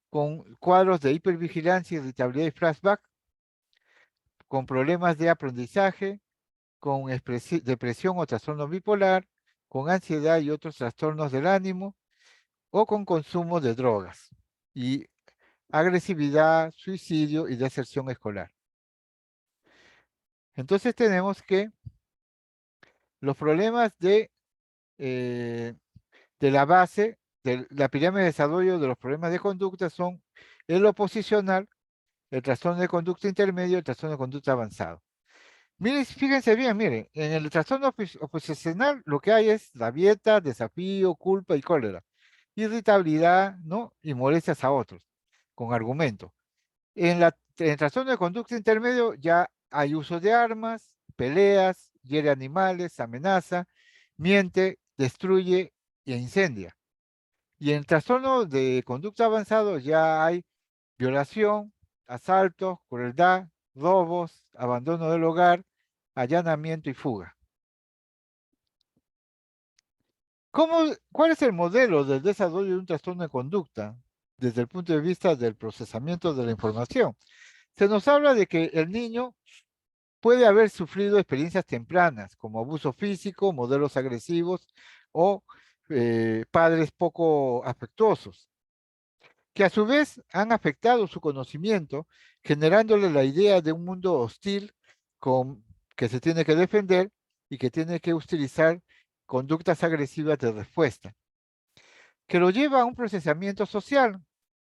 con cuadros de hipervigilancia, irritabilidad y flashback, con problemas de aprendizaje, con depresión o trastorno bipolar, con ansiedad y otros trastornos del ánimo, o con consumo de drogas y agresividad, suicidio y deserción escolar. Entonces tenemos que los problemas de la base de la pirámide de desarrollo de los problemas de conducta son el oposicional, el trastorno de conducta intermedio y el trastorno de conducta avanzado. Miren, fíjense bien, miren, en el trastorno oposicional lo que hay es rabieta, desafío, culpa y cólera, irritabilidad, ¿no? Y molestias a otros. con argumento. En el trastorno de conducta intermedio ya hay uso de armas, peleas, hiere animales, amenaza, miente, destruye e incendia. Y en el trastorno de conducta avanzado ya hay violación, asaltos, crueldad, robos, abandono del hogar, allanamiento y fuga. ¿Cuál es el modelo del desarrollo de un trastorno de conducta desde el punto de vista del procesamiento de la información? Se nos habla de que el niño puede haber sufrido experiencias tempranas, como abuso físico, modelos agresivos o padres poco afectuosos, que a su vez han afectado su conocimiento, generándole la idea de un mundo hostil que se tiene que defender y que tiene que utilizar conductas agresivas de respuesta, que lo lleva a un procesamiento social,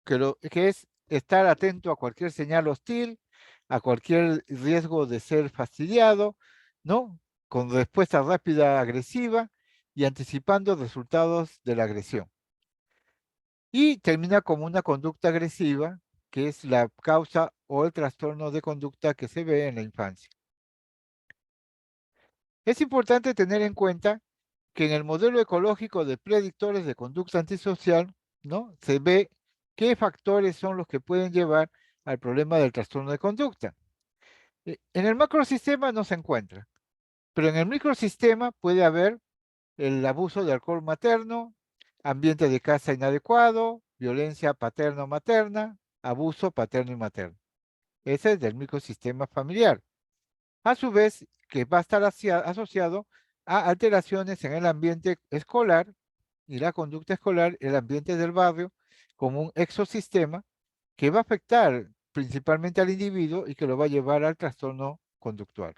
que es estar atento a cualquier señal hostil, a cualquier riesgo de ser fastidiado, ¿no? Con respuesta rápida, agresiva y anticipando resultados de la agresión. Y termina como una conducta agresiva, que es la causa o el trastorno de conducta que se ve en la infancia. Es importante tener en cuenta que en el modelo ecológico de predictores de conducta antisocial, ¿no? Se ve qué factores son los que pueden llevar al problema del trastorno de conducta. En el macrosistema no se encuentra, pero en el microsistema puede haber el abuso de alcohol materno, ambiente de casa inadecuado, violencia paterno-materna, abuso paterno y materno. Ese es del microsistema familiar. A su vez, que va a estar asociado a alteraciones en el ambiente escolar y la conducta escolar, el ambiente del barrio, como un exosistema que va a afectar principalmente al individuo y que lo va a llevar al trastorno conductual.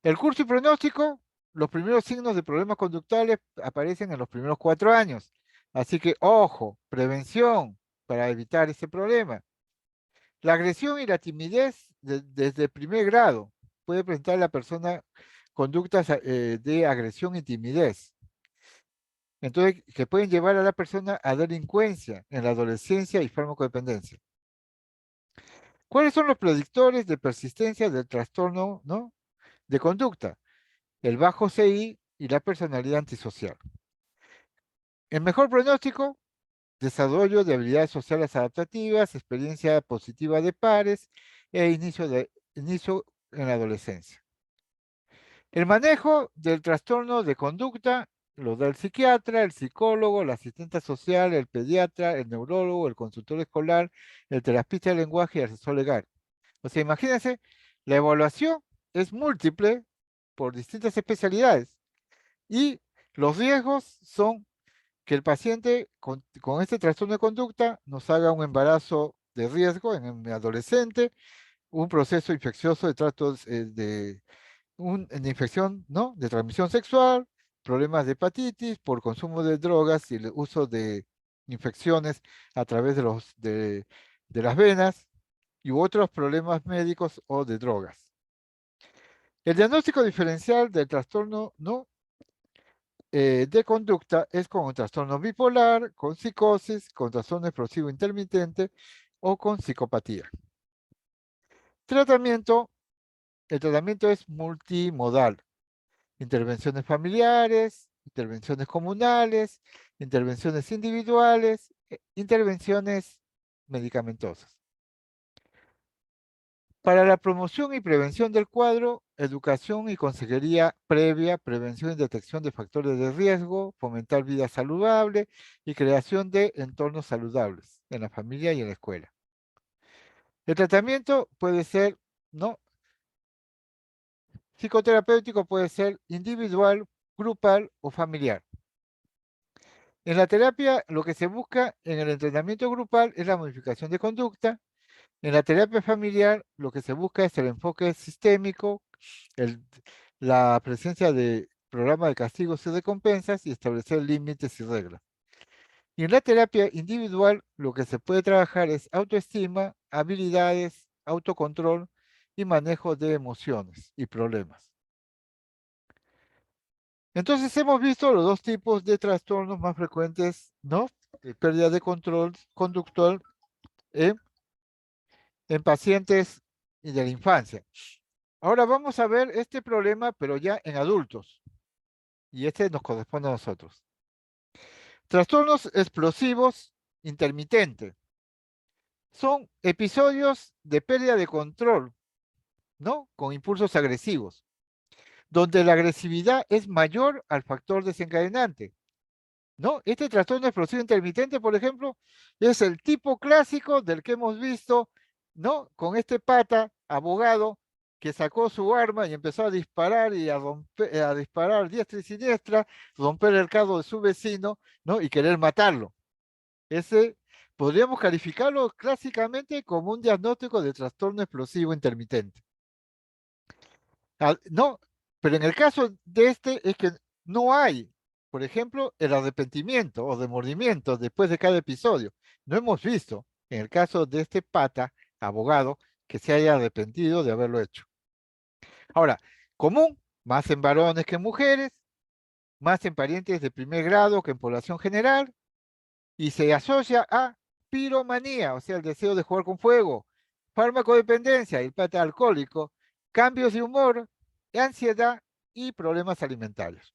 El curso y pronóstico, los primeros signos de problemas conductuales aparecen en los primeros 4 años. Así que, ojo, prevención para evitar ese problema. La agresión y la timidez desde el primer grado. Puede presentar la persona conductas de agresión y timidez. Entonces, que pueden llevar a la persona a delincuencia en la adolescencia y farmacodependencia. ¿Cuáles son los predictores de persistencia del trastorno, ¿no? de conducta? El bajo CI y la personalidad antisocial. El mejor pronóstico, desarrollo de habilidades sociales adaptativas, experiencia positiva de pares e inicio en la adolescencia. El manejo del trastorno de conducta lo da el psiquiatra, el psicólogo, el asistente social, el pediatra, el neurólogo, el consultor escolar, el terapista de lenguaje y el asesor legal. O sea, imagínense, la evaluación es múltiple por distintas especialidades y los riesgos son que el paciente con este trastorno de conducta nos haga un embarazo de riesgo en un adolescente, un proceso infeccioso de tratos de una infección, ¿no? de transmisión sexual, problemas de hepatitis por consumo de drogas y el uso de infecciones a través de las venas y otros problemas médicos o de drogas. El diagnóstico diferencial del trastorno de conducta es con un trastorno bipolar, con psicosis, con trastorno explosivo intermitente o con psicopatía. Tratamiento. El tratamiento es multimodal. Intervenciones familiares, intervenciones comunales, intervenciones individuales, intervenciones medicamentosas. Para la promoción y prevención del cuadro, educación y consejería previa, prevención y detección de factores de riesgo, fomentar vida saludable y creación de entornos saludables en la familia y en la escuela. El tratamiento puede ser, ¿no? Psicoterapéutico puede ser individual, grupal o familiar. En la terapia, lo que se busca en el entrenamiento grupal es la modificación de conducta. En la terapia familiar, lo que se busca es el enfoque sistémico, la presencia de programas de castigos y recompensas y establecer límites y reglas. Y en la terapia individual, lo que se puede trabajar es autoestima, habilidades, autocontrol y manejo de emociones y problemas. Entonces hemos visto los dos tipos de trastornos más frecuentes, ¿no? Pérdida de control conductual en pacientes y de la infancia. Ahora vamos a ver este problema, pero ya en adultos. Y este nos corresponde a nosotros. Trastornos explosivos intermitentes. Son episodios de pérdida de control, ¿no? Con impulsos agresivos, donde la agresividad es mayor al factor desencadenante, ¿no? Este trastorno explosivo intermitente, por ejemplo, es el tipo clásico del que hemos visto, ¿no? Con este pata, abogado, que sacó su arma y empezó a disparar y a disparar diestra y siniestra, romper el carro de su vecino, ¿no? Y querer matarlo. Ese podríamos calificarlo clásicamente como un diagnóstico de trastorno explosivo intermitente. No, pero en el caso de este es que no hay, por ejemplo, el arrepentimiento o remordimiento después de cada episodio. No hemos visto, en el caso de este pata, abogado, que se haya arrepentido de haberlo hecho. Ahora, común, más en varones que en mujeres, más en parientes de primer grado que en población general, y se asocia a piromanía, o sea, el deseo de jugar con fuego, farmacodependencia, el pata alcohólico, cambios de humor, ansiedad y problemas alimentarios.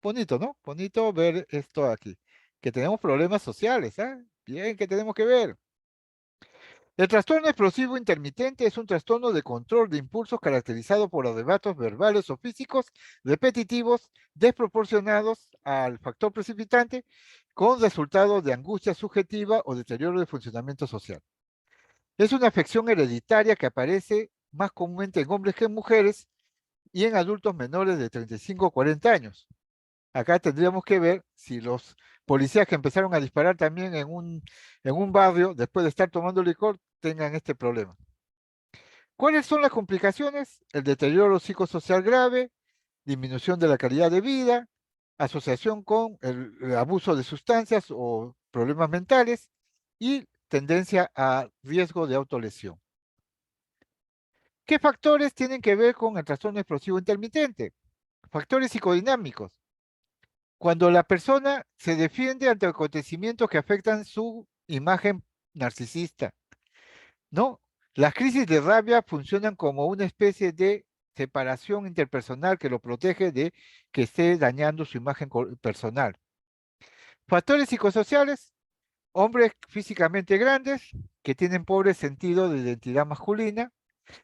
Bonito, ¿no? Bonito ver esto aquí, que tenemos problemas sociales, ¿eh? Bien, que tenemos que ver. El trastorno explosivo intermitente es un trastorno de control de impulsos caracterizado por arrebatos verbales o físicos repetitivos, desproporcionados al factor precipitante, con resultados de angustia subjetiva o deterioro de funcionamiento social. Es una afección hereditaria que aparece más comúnmente en hombres que en mujeres y en adultos menores de 35 o 40 años. Acá tendríamos que ver si los policías que empezaron a disparar también en un barrio, después de estar tomando licor, tengan este problema. ¿Cuáles son las complicaciones? El deterioro psicosocial grave, disminución de la calidad de vida, asociación con el abuso de sustancias o problemas mentales y tendencia a riesgo de autolesión. ¿Qué factores tienen que ver con el trastorno explosivo intermitente? Factores psicodinámicos. Cuando la persona se defiende ante acontecimientos que afectan su imagen narcisista, ¿no? Las crisis de rabia funcionan como una especie de separación interpersonal que lo protege de que esté dañando su imagen personal. Factores psicosociales, hombres físicamente grandes que tienen pobre sentido de identidad masculina,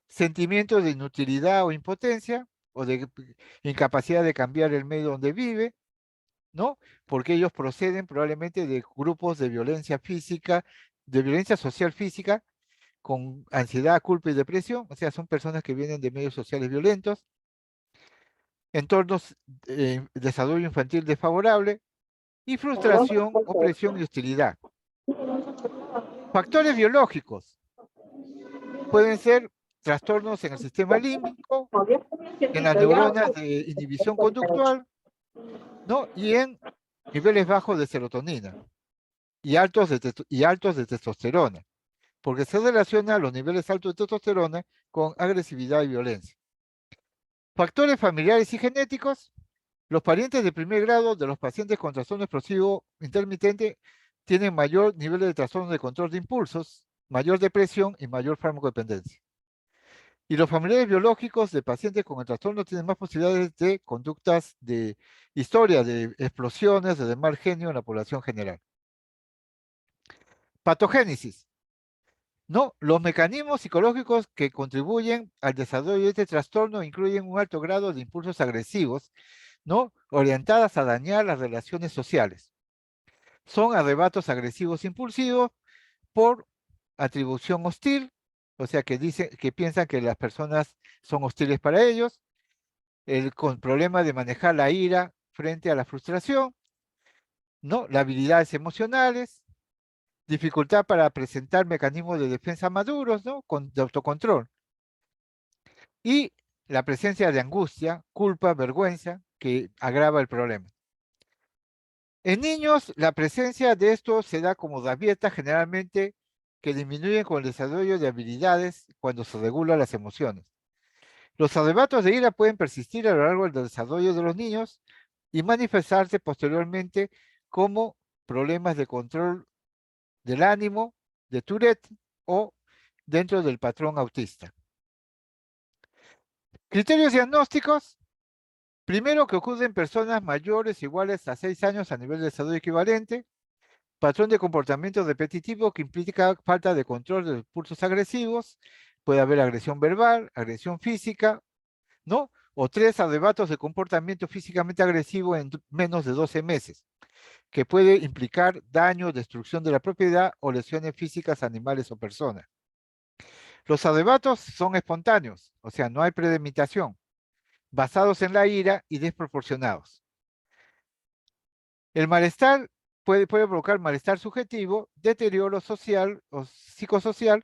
sentimientos de inutilidad o impotencia o de incapacidad de cambiar el medio donde vive, ¿no? Porque ellos proceden probablemente de grupos de violencia física, de violencia social física, con ansiedad, culpa y depresión, o sea, son personas que vienen de medios sociales violentos, entornos de desarrollo infantil desfavorable, y frustración, opresión y hostilidad. Factores biológicos. Pueden ser trastornos en el sistema límbico, en las neuronas de inhibición conductual, ¿no? Y en niveles bajos de serotonina y altos de testosterona, porque se relaciona los niveles altos de testosterona con agresividad y violencia. Factores familiares y genéticos. Los parientes de primer grado de los pacientes con trastorno explosivo intermitente tienen mayor nivel de trastorno de control de impulsos, mayor depresión y mayor farmacodependencia. Y los familiares biológicos de pacientes con el trastorno tienen más posibilidades de conductas de historia de explosiones de mal genio en la población general. Patogénesis. No, los mecanismos psicológicos que contribuyen al desarrollo de este trastorno incluyen un alto grado de impulsos agresivos, ¿no? Orientadas a dañar las relaciones sociales. Son arrebatos agresivos impulsivos por atribución hostil, o sea que piensan que las personas son hostiles para ellos, con problema de manejar la ira frente a la frustración, ¿no? Las habilidades emocionales, dificultad para presentar mecanismos de defensa maduros, ¿no? De autocontrol. Y la presencia de angustia, culpa, vergüenza, que agrava el problema. En niños, la presencia de esto se da como rabietas generalmente que disminuyen con el desarrollo de habilidades cuando se regulan las emociones. Los arrebatos de ira pueden persistir a lo largo del desarrollo de los niños y manifestarse posteriormente como problemas de control del ánimo, de Tourette o dentro del patrón autista. Criterios diagnósticos. Primero, que ocurre en personas mayores iguales a 6 años a nivel de salud equivalente. Patrón de comportamiento repetitivo que implica falta de control de los impulsos agresivos. Puede haber agresión verbal, agresión física, ¿no? O 3 arrebatos de comportamiento físicamente agresivo en menos de 12 meses, que puede implicar daño, destrucción de la propiedad o lesiones físicas a animales o personas. Los arrebatos son espontáneos, o sea, no hay premeditación, basados en la ira y desproporcionados. El malestar puede provocar malestar subjetivo, deterioro social o psicosocial,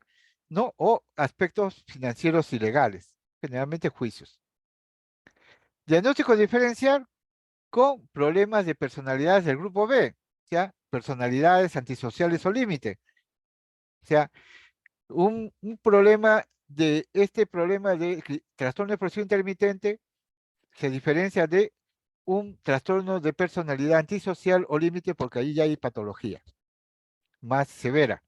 ¿no? O aspectos financieros ilegales, generalmente juicios. Diagnóstico diferencial con problemas de personalidades del grupo B, o sea, personalidades antisociales o límite. O sea, un problema de este problema de trastorno depresivo intermitente se diferencia de un trastorno de personalidad antisocial o límite porque ahí ya hay patología más severa.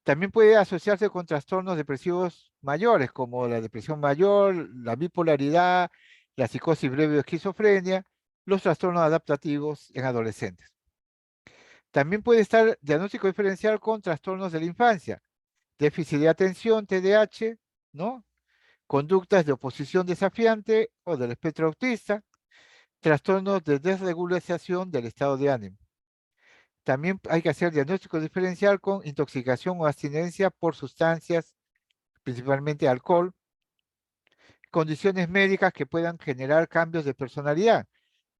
También puede asociarse con trastornos depresivos mayores como la depresión mayor, la bipolaridad, la psicosis breve o esquizofrenia, los trastornos adaptativos en adolescentes. También puede estar diagnóstico diferencial con trastornos de la infancia, déficit de atención, TDAH, ¿no? Conductas de oposición desafiante o del espectro autista, trastornos de desregulación del estado de ánimo. También hay que hacer diagnóstico diferencial con intoxicación o abstinencia por sustancias, principalmente alcohol, condiciones médicas que puedan generar cambios de personalidad,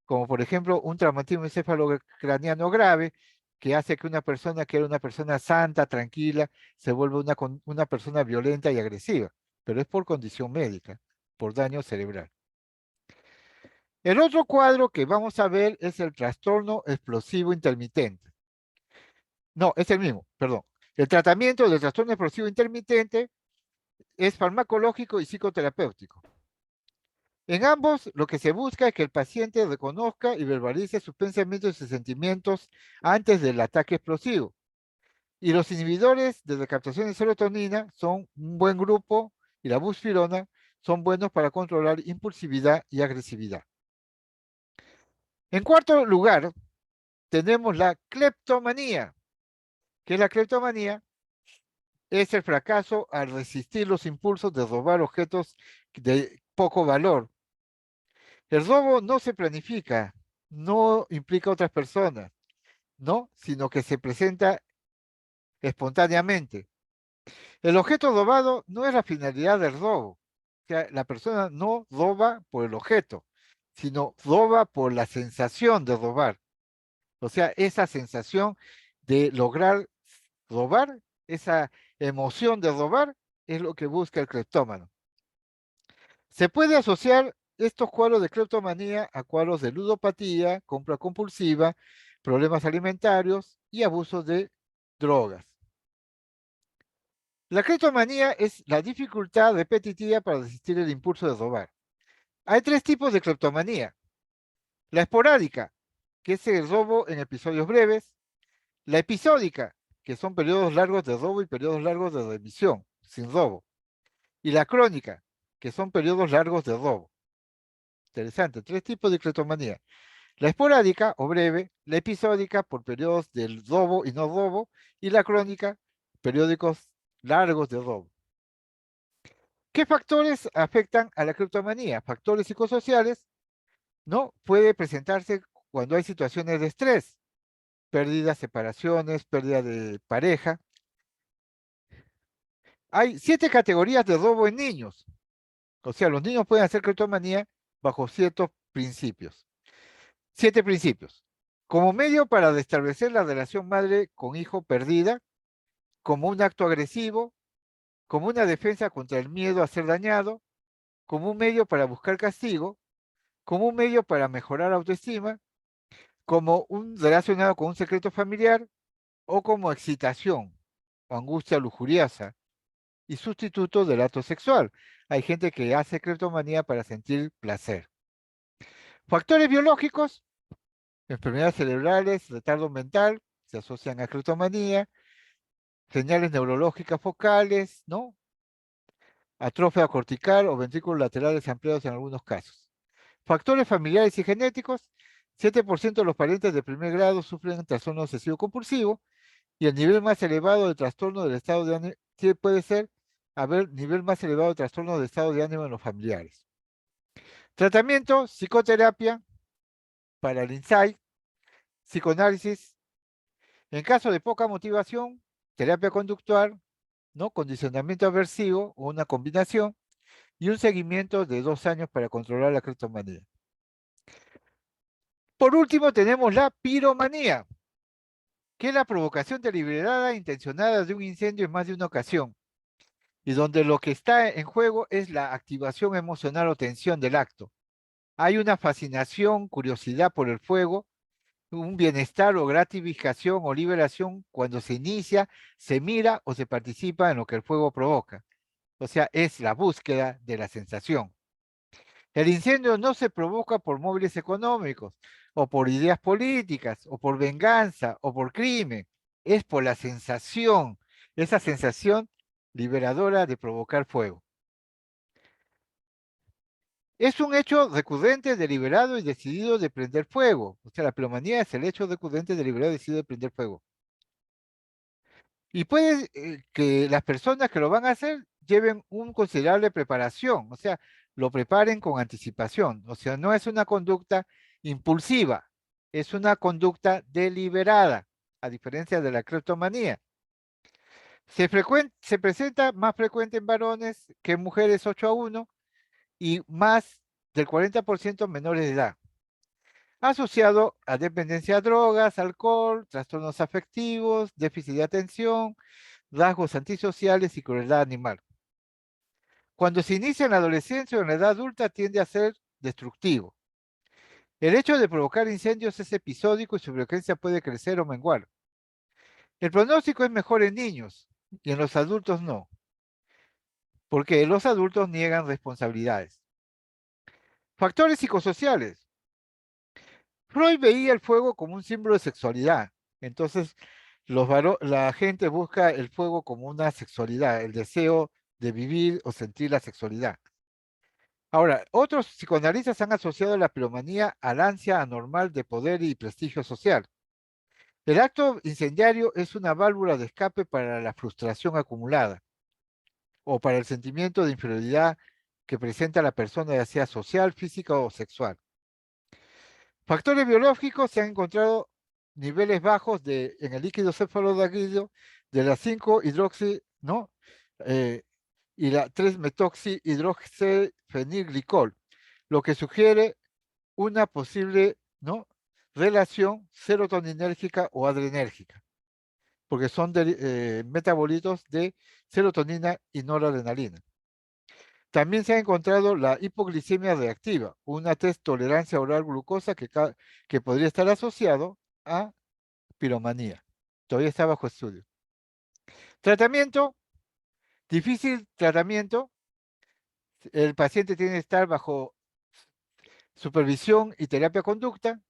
como por ejemplo un traumatismo encefalocraniano grave que hace que una persona que era una persona santa, tranquila, se vuelva una persona violenta y agresiva, pero es por condición médica, por daño cerebral. El otro cuadro que vamos a ver es el trastorno explosivo intermitente. No, es el mismo, perdón. El tratamiento del trastorno explosivo intermitente es farmacológico y psicoterapéutico. En ambos, lo que se busca es que el paciente reconozca y verbalice sus pensamientos y sentimientos antes del ataque explosivo. Y los inhibidores de recaptación de serotonina son un buen grupo y la busfirona son buenos para controlar impulsividad y agresividad. En cuarto lugar, tenemos la cleptomanía. ¿Qué es la cleptomanía? Es el fracaso al resistir los impulsos de robar objetos de poco valor. El robo no se planifica, no implica a otras personas, ¿no? Sino que se presenta espontáneamente. El objeto robado no es la finalidad del robo. O sea, la persona no roba por el objeto, sino roba por la sensación de robar. O sea, esa sensación de lograr robar, esa emoción de robar, es lo que busca el cleptómano. Se puede asociar estos cuadros de cleptomanía a cuadros de ludopatía, compra compulsiva, problemas alimentarios y abuso de drogas. La cleptomanía es la dificultad repetitiva para resistir el impulso de robar. Hay 3 tipos de cleptomanía. La esporádica, que es el robo en episodios breves. La episódica, que son periodos largos de robo y periodos largos de revisión, sin robo. Y la crónica, que son periodos largos de robo. Interesante, 3 tipos de cleptomanía. La esporádica o breve, la episódica por periodos del robo y no robo, y la crónica, periódicos largos de robo. ¿Qué factores afectan a la cleptomanía? Factores psicosociales, ¿no? Puede presentarse cuando hay situaciones de estrés, pérdidas, separaciones, pérdida de pareja. Hay 7 categorías de robo en niños. O sea, los niños pueden hacer cleptomanía bajo ciertos principios. 7 principios. Como medio para restablecer la relación madre con hijo perdida, como un acto agresivo, como una defensa contra el miedo a ser dañado, como un medio para buscar castigo, como un medio para mejorar autoestima, como un relacionado con un secreto familiar o como excitación o angustia lujuriosa y sustituto del acto sexual. Hay gente que hace cleptomanía para sentir placer. Factores biológicos, enfermedades cerebrales, retardo mental, se asocian a cleptomanía, señales neurológicas focales, ¿no? Atrofia cortical o ventrículos laterales ampliados en algunos casos. Factores familiares y genéticos. 7% de los parientes de primer grado sufren trastorno obsesivo compulsivo y el nivel más elevado de trastorno del estado de ánimo puede ser haber nivel más elevado de trastorno de estado de ánimo en los familiares. Tratamiento, psicoterapia para el insight, psicoanálisis. En caso de poca motivación, terapia conductual, ¿no? Condicionamiento aversivo o una combinación y un seguimiento de 2 años para controlar la cleptomanía. Por último, tenemos la piromanía, que es la provocación deliberada e intencionada de un incendio en más de una ocasión, y donde lo que está en juego es la activación emocional o tensión del acto. Hay una fascinación, curiosidad por el fuego, un bienestar o gratificación o liberación cuando se inicia, se mira o se participa en lo que el fuego provoca. O sea, es la búsqueda de la sensación. El incendio no se provoca por móviles económicos, o por ideas políticas, o por venganza, o por crimen. Es por la sensación, esa sensación liberadora de provocar fuego. Es un hecho recurrente, deliberado y decidido de prender fuego. O sea, la piromanía es el hecho recurrente, deliberado y decidido de prender fuego. Y puede que las personas que lo van a hacer lleven una considerable preparación, o sea, lo preparen con anticipación. O sea, no es una conducta impulsiva, es una conducta deliberada, a diferencia de la cleptomanía. Se presenta más frecuente en varones que en mujeres 8-1 y más del 40% menores de edad. Asociado a dependencia a drogas, alcohol, trastornos afectivos, déficit de atención, rasgos antisociales y crueldad animal. Cuando se inicia en la adolescencia o en la edad adulta tiende a ser destructivo. El hecho de provocar incendios es episódico y su frecuencia puede crecer o menguar. El pronóstico es mejor en niños y en los adultos no, porque los adultos niegan responsabilidades. Factores psicosociales. Freud veía el fuego como un símbolo de sexualidad. Entonces, la gente busca el fuego como una sexualidad, el deseo de vivir o sentir la sexualidad. Ahora, otros psicoanalistas han asociado la piromanía al ansia anormal de poder y prestigio social. El acto incendiario es una válvula de escape para la frustración acumulada o para el sentimiento de inferioridad que presenta la persona, ya sea social, física o sexual. Factores biológicos: se han encontrado niveles bajos en el líquido cefalorraquídeo de la 5-hidroxi, ¿no? Y la 3-metoxihidroxifenilglicol, lo que sugiere una posible, ¿no?, relación serotoninérgica o adrenérgica, porque son metabolitos de serotonina y noradrenalina. También se ha encontrado la hipoglicemia reactiva, una test tolerancia oral glucosa que podría estar asociado a piromanía. Todavía está bajo estudio. Tratamiento: difícil tratamiento. El paciente tiene que estar bajo supervisión y terapia conducta,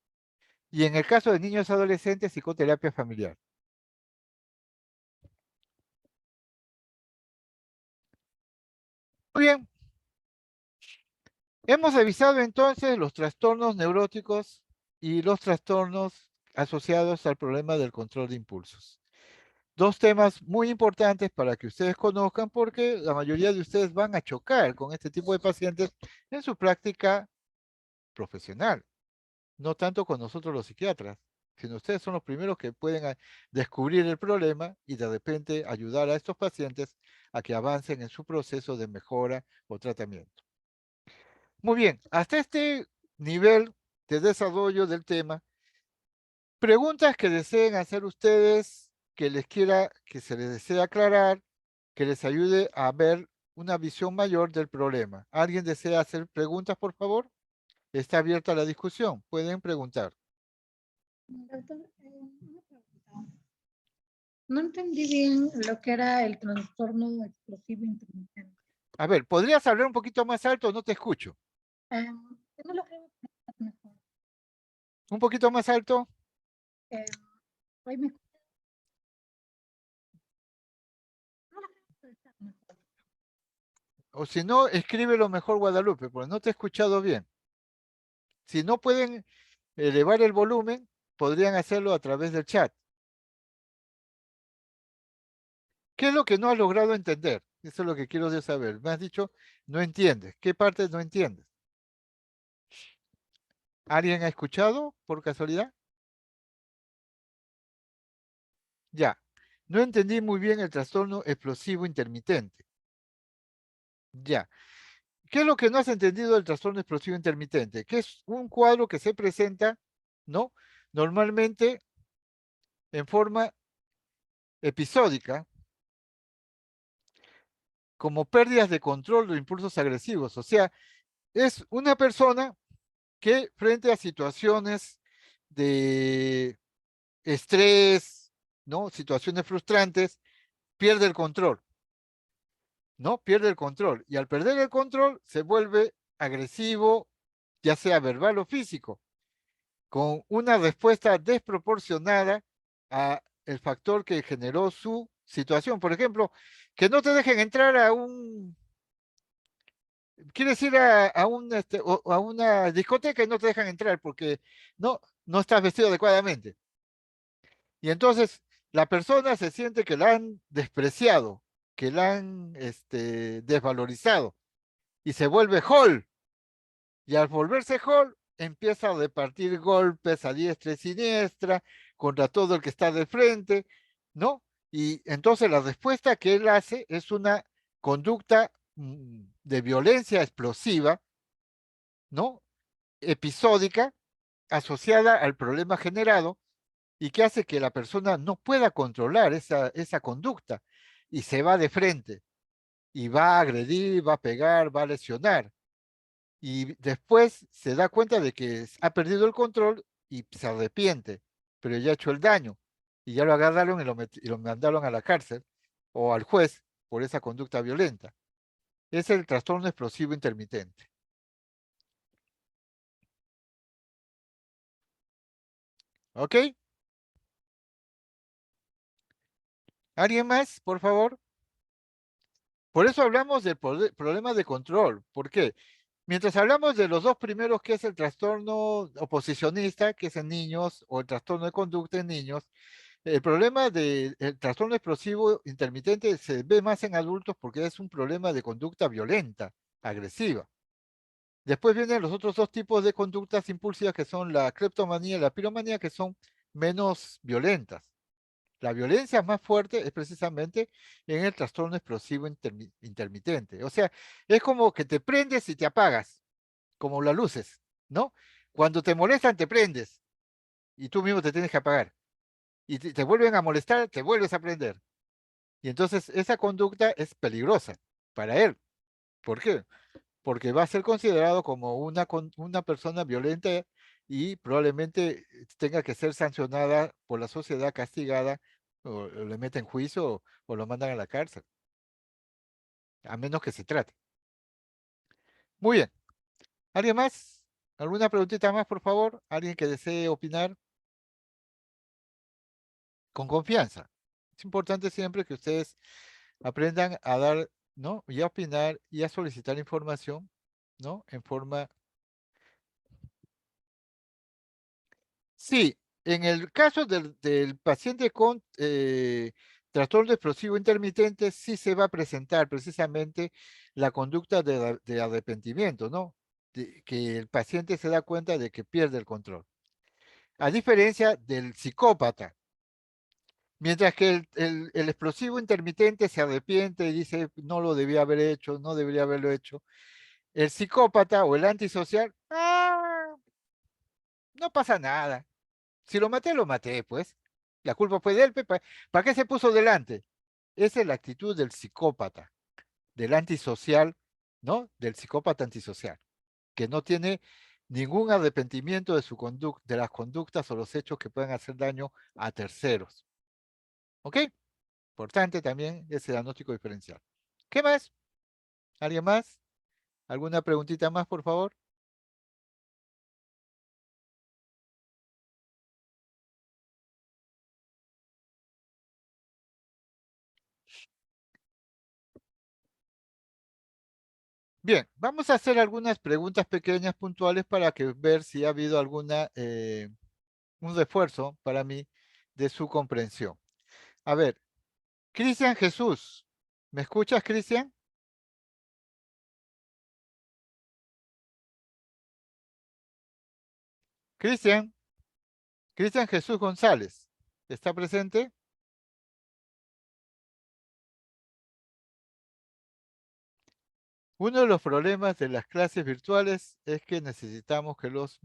y en el caso de niños y adolescentes, psicoterapia familiar. Muy bien. Hemos revisado entonces los trastornos neuróticos y los trastornos asociados al problema del control de impulsos. 2 temas muy importantes para que ustedes conozcan, porque la mayoría de ustedes van a chocar con este tipo de pacientes en su práctica profesional. No tanto con nosotros los psiquiatras, sino ustedes son los primeros que pueden descubrir el problema y de repente ayudar a estos pacientes a que avancen en su proceso de mejora o tratamiento. Muy bien, hasta este nivel de desarrollo del tema, preguntas que deseen hacer ustedes, que se les desee aclarar, que les ayude a ver una visión mayor del problema. ¿Alguien desea hacer preguntas, por favor? Está abierta la discusión, pueden preguntar. Doctor, una pregunta. No entendí bien lo que era el trastorno explosivo intermitente. A ver, ¿podrías hablar un poquito más alto? No te escucho. ¿No lo creo mejor? ¿Un poquito más alto? ¿Hoy me O si no, escríbelo mejor, Guadalupe, porque no te he escuchado bien. Si no pueden elevar el volumen, podrían hacerlo a través del chat. ¿Qué es lo que no has logrado entender? Eso es lo que quiero yo saber. Me has dicho, no entiendes. ¿Qué parte no entiendes? ¿Alguien ha escuchado por casualidad? Ya. No entendí muy bien el trastorno explosivo intermitente. Ya. ¿Qué es lo que no has entendido del trastorno explosivo intermitente? Que es un cuadro que se presenta, ¿no? Normalmente en forma episódica, como pérdidas de control de impulsos agresivos. O sea, es una persona que frente a situaciones de estrés, ¿no? Situaciones frustrantes, pierde el control, ¿no? Pierde el control. Y al perder el control se vuelve agresivo, ya sea verbal o físico, con una respuesta desproporcionada a el factor que generó su situación. Por ejemplo, que no te dejen entrar a un, quieres ir a una discoteca y no te dejan entrar porque no estás vestido adecuadamente. Y entonces la persona se siente que la han despreciado, que la han desvalorizado y se vuelve Hall. Y al volverse Hall, empieza a repartir golpes a diestra y siniestra contra todo el que está de frente, ¿no? Y entonces la respuesta que él hace es una conducta de violencia explosiva, ¿no? Episódica, asociada al problema generado y que hace que la persona no pueda controlar esa conducta y se va de frente y va a agredir, va a pegar, va a lesionar. Y después se da cuenta de que ha perdido el control y se arrepiente, pero ya ha hecho el daño y ya lo agarraron y lo mandaron a la cárcel o al juez por esa conducta violenta. Es el trastorno explosivo intermitente. ¿Ok? ¿Alguien más, por favor? Por eso hablamos del problema de control. ¿Por qué? Mientras hablamos de los dos primeros, que es el trastorno oposicionista, que es en niños, o el trastorno de conducta en niños, el problema del trastorno explosivo intermitente se ve más en adultos porque es un problema de conducta violenta, agresiva. Después vienen los otros dos tipos de conductas impulsivas, que son la cleptomanía y la piromanía, que son menos violentas. La violencia más fuerte es precisamente en el trastorno explosivo intermitente. O sea, es como que te prendes y te apagas, como las luces, ¿no? Cuando te molestan, te prendes y tú mismo te tienes que apagar. Y te vuelven a molestar, te vuelves a prender. Y entonces esa conducta es peligrosa para él. ¿Por qué? Porque va a ser considerado como una persona violenta y probablemente tenga que ser sancionada por la sociedad, castigada, o le meten juicio o lo mandan a la cárcel, a menos que se trate. Muy bien. ¿Alguien más? ¿Alguna preguntita más, por favor? ¿Alguien que desee opinar? Con confianza. Es importante siempre que ustedes aprendan a dar, ¿no? Y a opinar y a solicitar información, ¿no? En forma. Sí, en el caso del paciente con trastorno explosivo intermitente, sí se va a presentar precisamente la conducta de arrepentimiento, ¿no? Que el paciente se da cuenta de que pierde el control. A diferencia del psicópata, mientras que el explosivo intermitente se arrepiente y dice, no lo debía haber hecho, no debería haberlo hecho. El psicópata o el antisocial, no pasa nada. Si lo maté, pues. La culpa fue de él, pues, ¿para qué se puso delante? Esa es la actitud del psicópata, del antisocial, ¿no? Del psicópata antisocial, que no tiene ningún arrepentimiento de de las conductas o los hechos que puedan hacer daño a terceros. ¿Ok? Importante también ese diagnóstico diferencial. ¿Qué más? ¿Alguien más? ¿Alguna preguntita más, por favor? Bien, vamos a hacer algunas preguntas pequeñas puntuales para ver si ha habido un refuerzo para mí de su comprensión. A ver, Cristian Jesús, ¿me escuchas, Cristian? Cristian, Cristian Jesús González, ¿está presente? Uno de los problemas de las clases virtuales es que necesitamos que los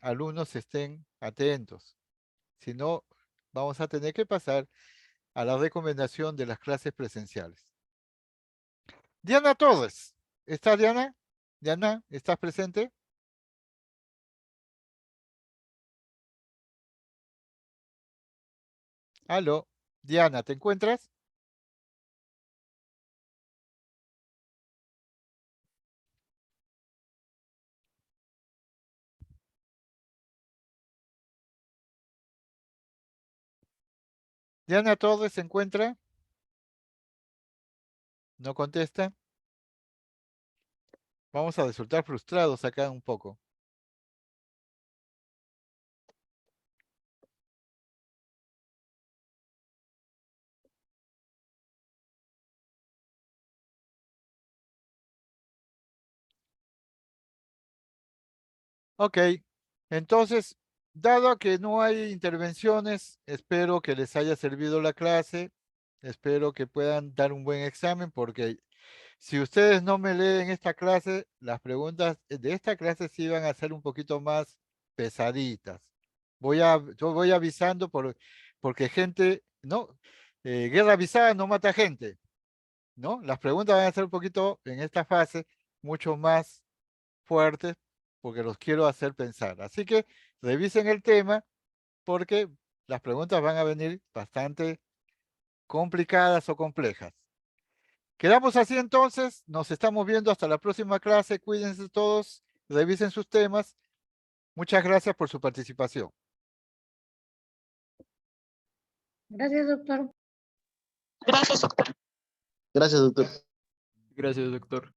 alumnos estén atentos. Si no, vamos a tener que pasar a la recomendación de las clases presenciales. Diana Torres, ¿está Diana? Diana, ¿estás presente? Aló, Diana, ¿te encuentras? Diana Torres se encuentra, no contesta. Vamos a resultar frustrados acá un poco. Ok, entonces, dado que no hay intervenciones, espero que les haya servido la clase, espero que puedan dar un buen examen, porque si ustedes no me leen esta clase, las preguntas de esta clase sí van a ser un poquito más pesaditas. Yo voy avisando porque gente, ¿no? Guerra avisada no mata gente, ¿no? Las preguntas van a ser un poquito en esta fase mucho más fuertes porque los quiero hacer pensar. Así que revisen el tema porque las preguntas van a venir bastante complicadas o complejas. Quedamos así entonces, nos estamos viendo hasta la próxima clase, cuídense todos, revisen sus temas. Muchas gracias por su participación. Gracias, doctor. Gracias, doctor. Gracias, doctor. Gracias, doctor.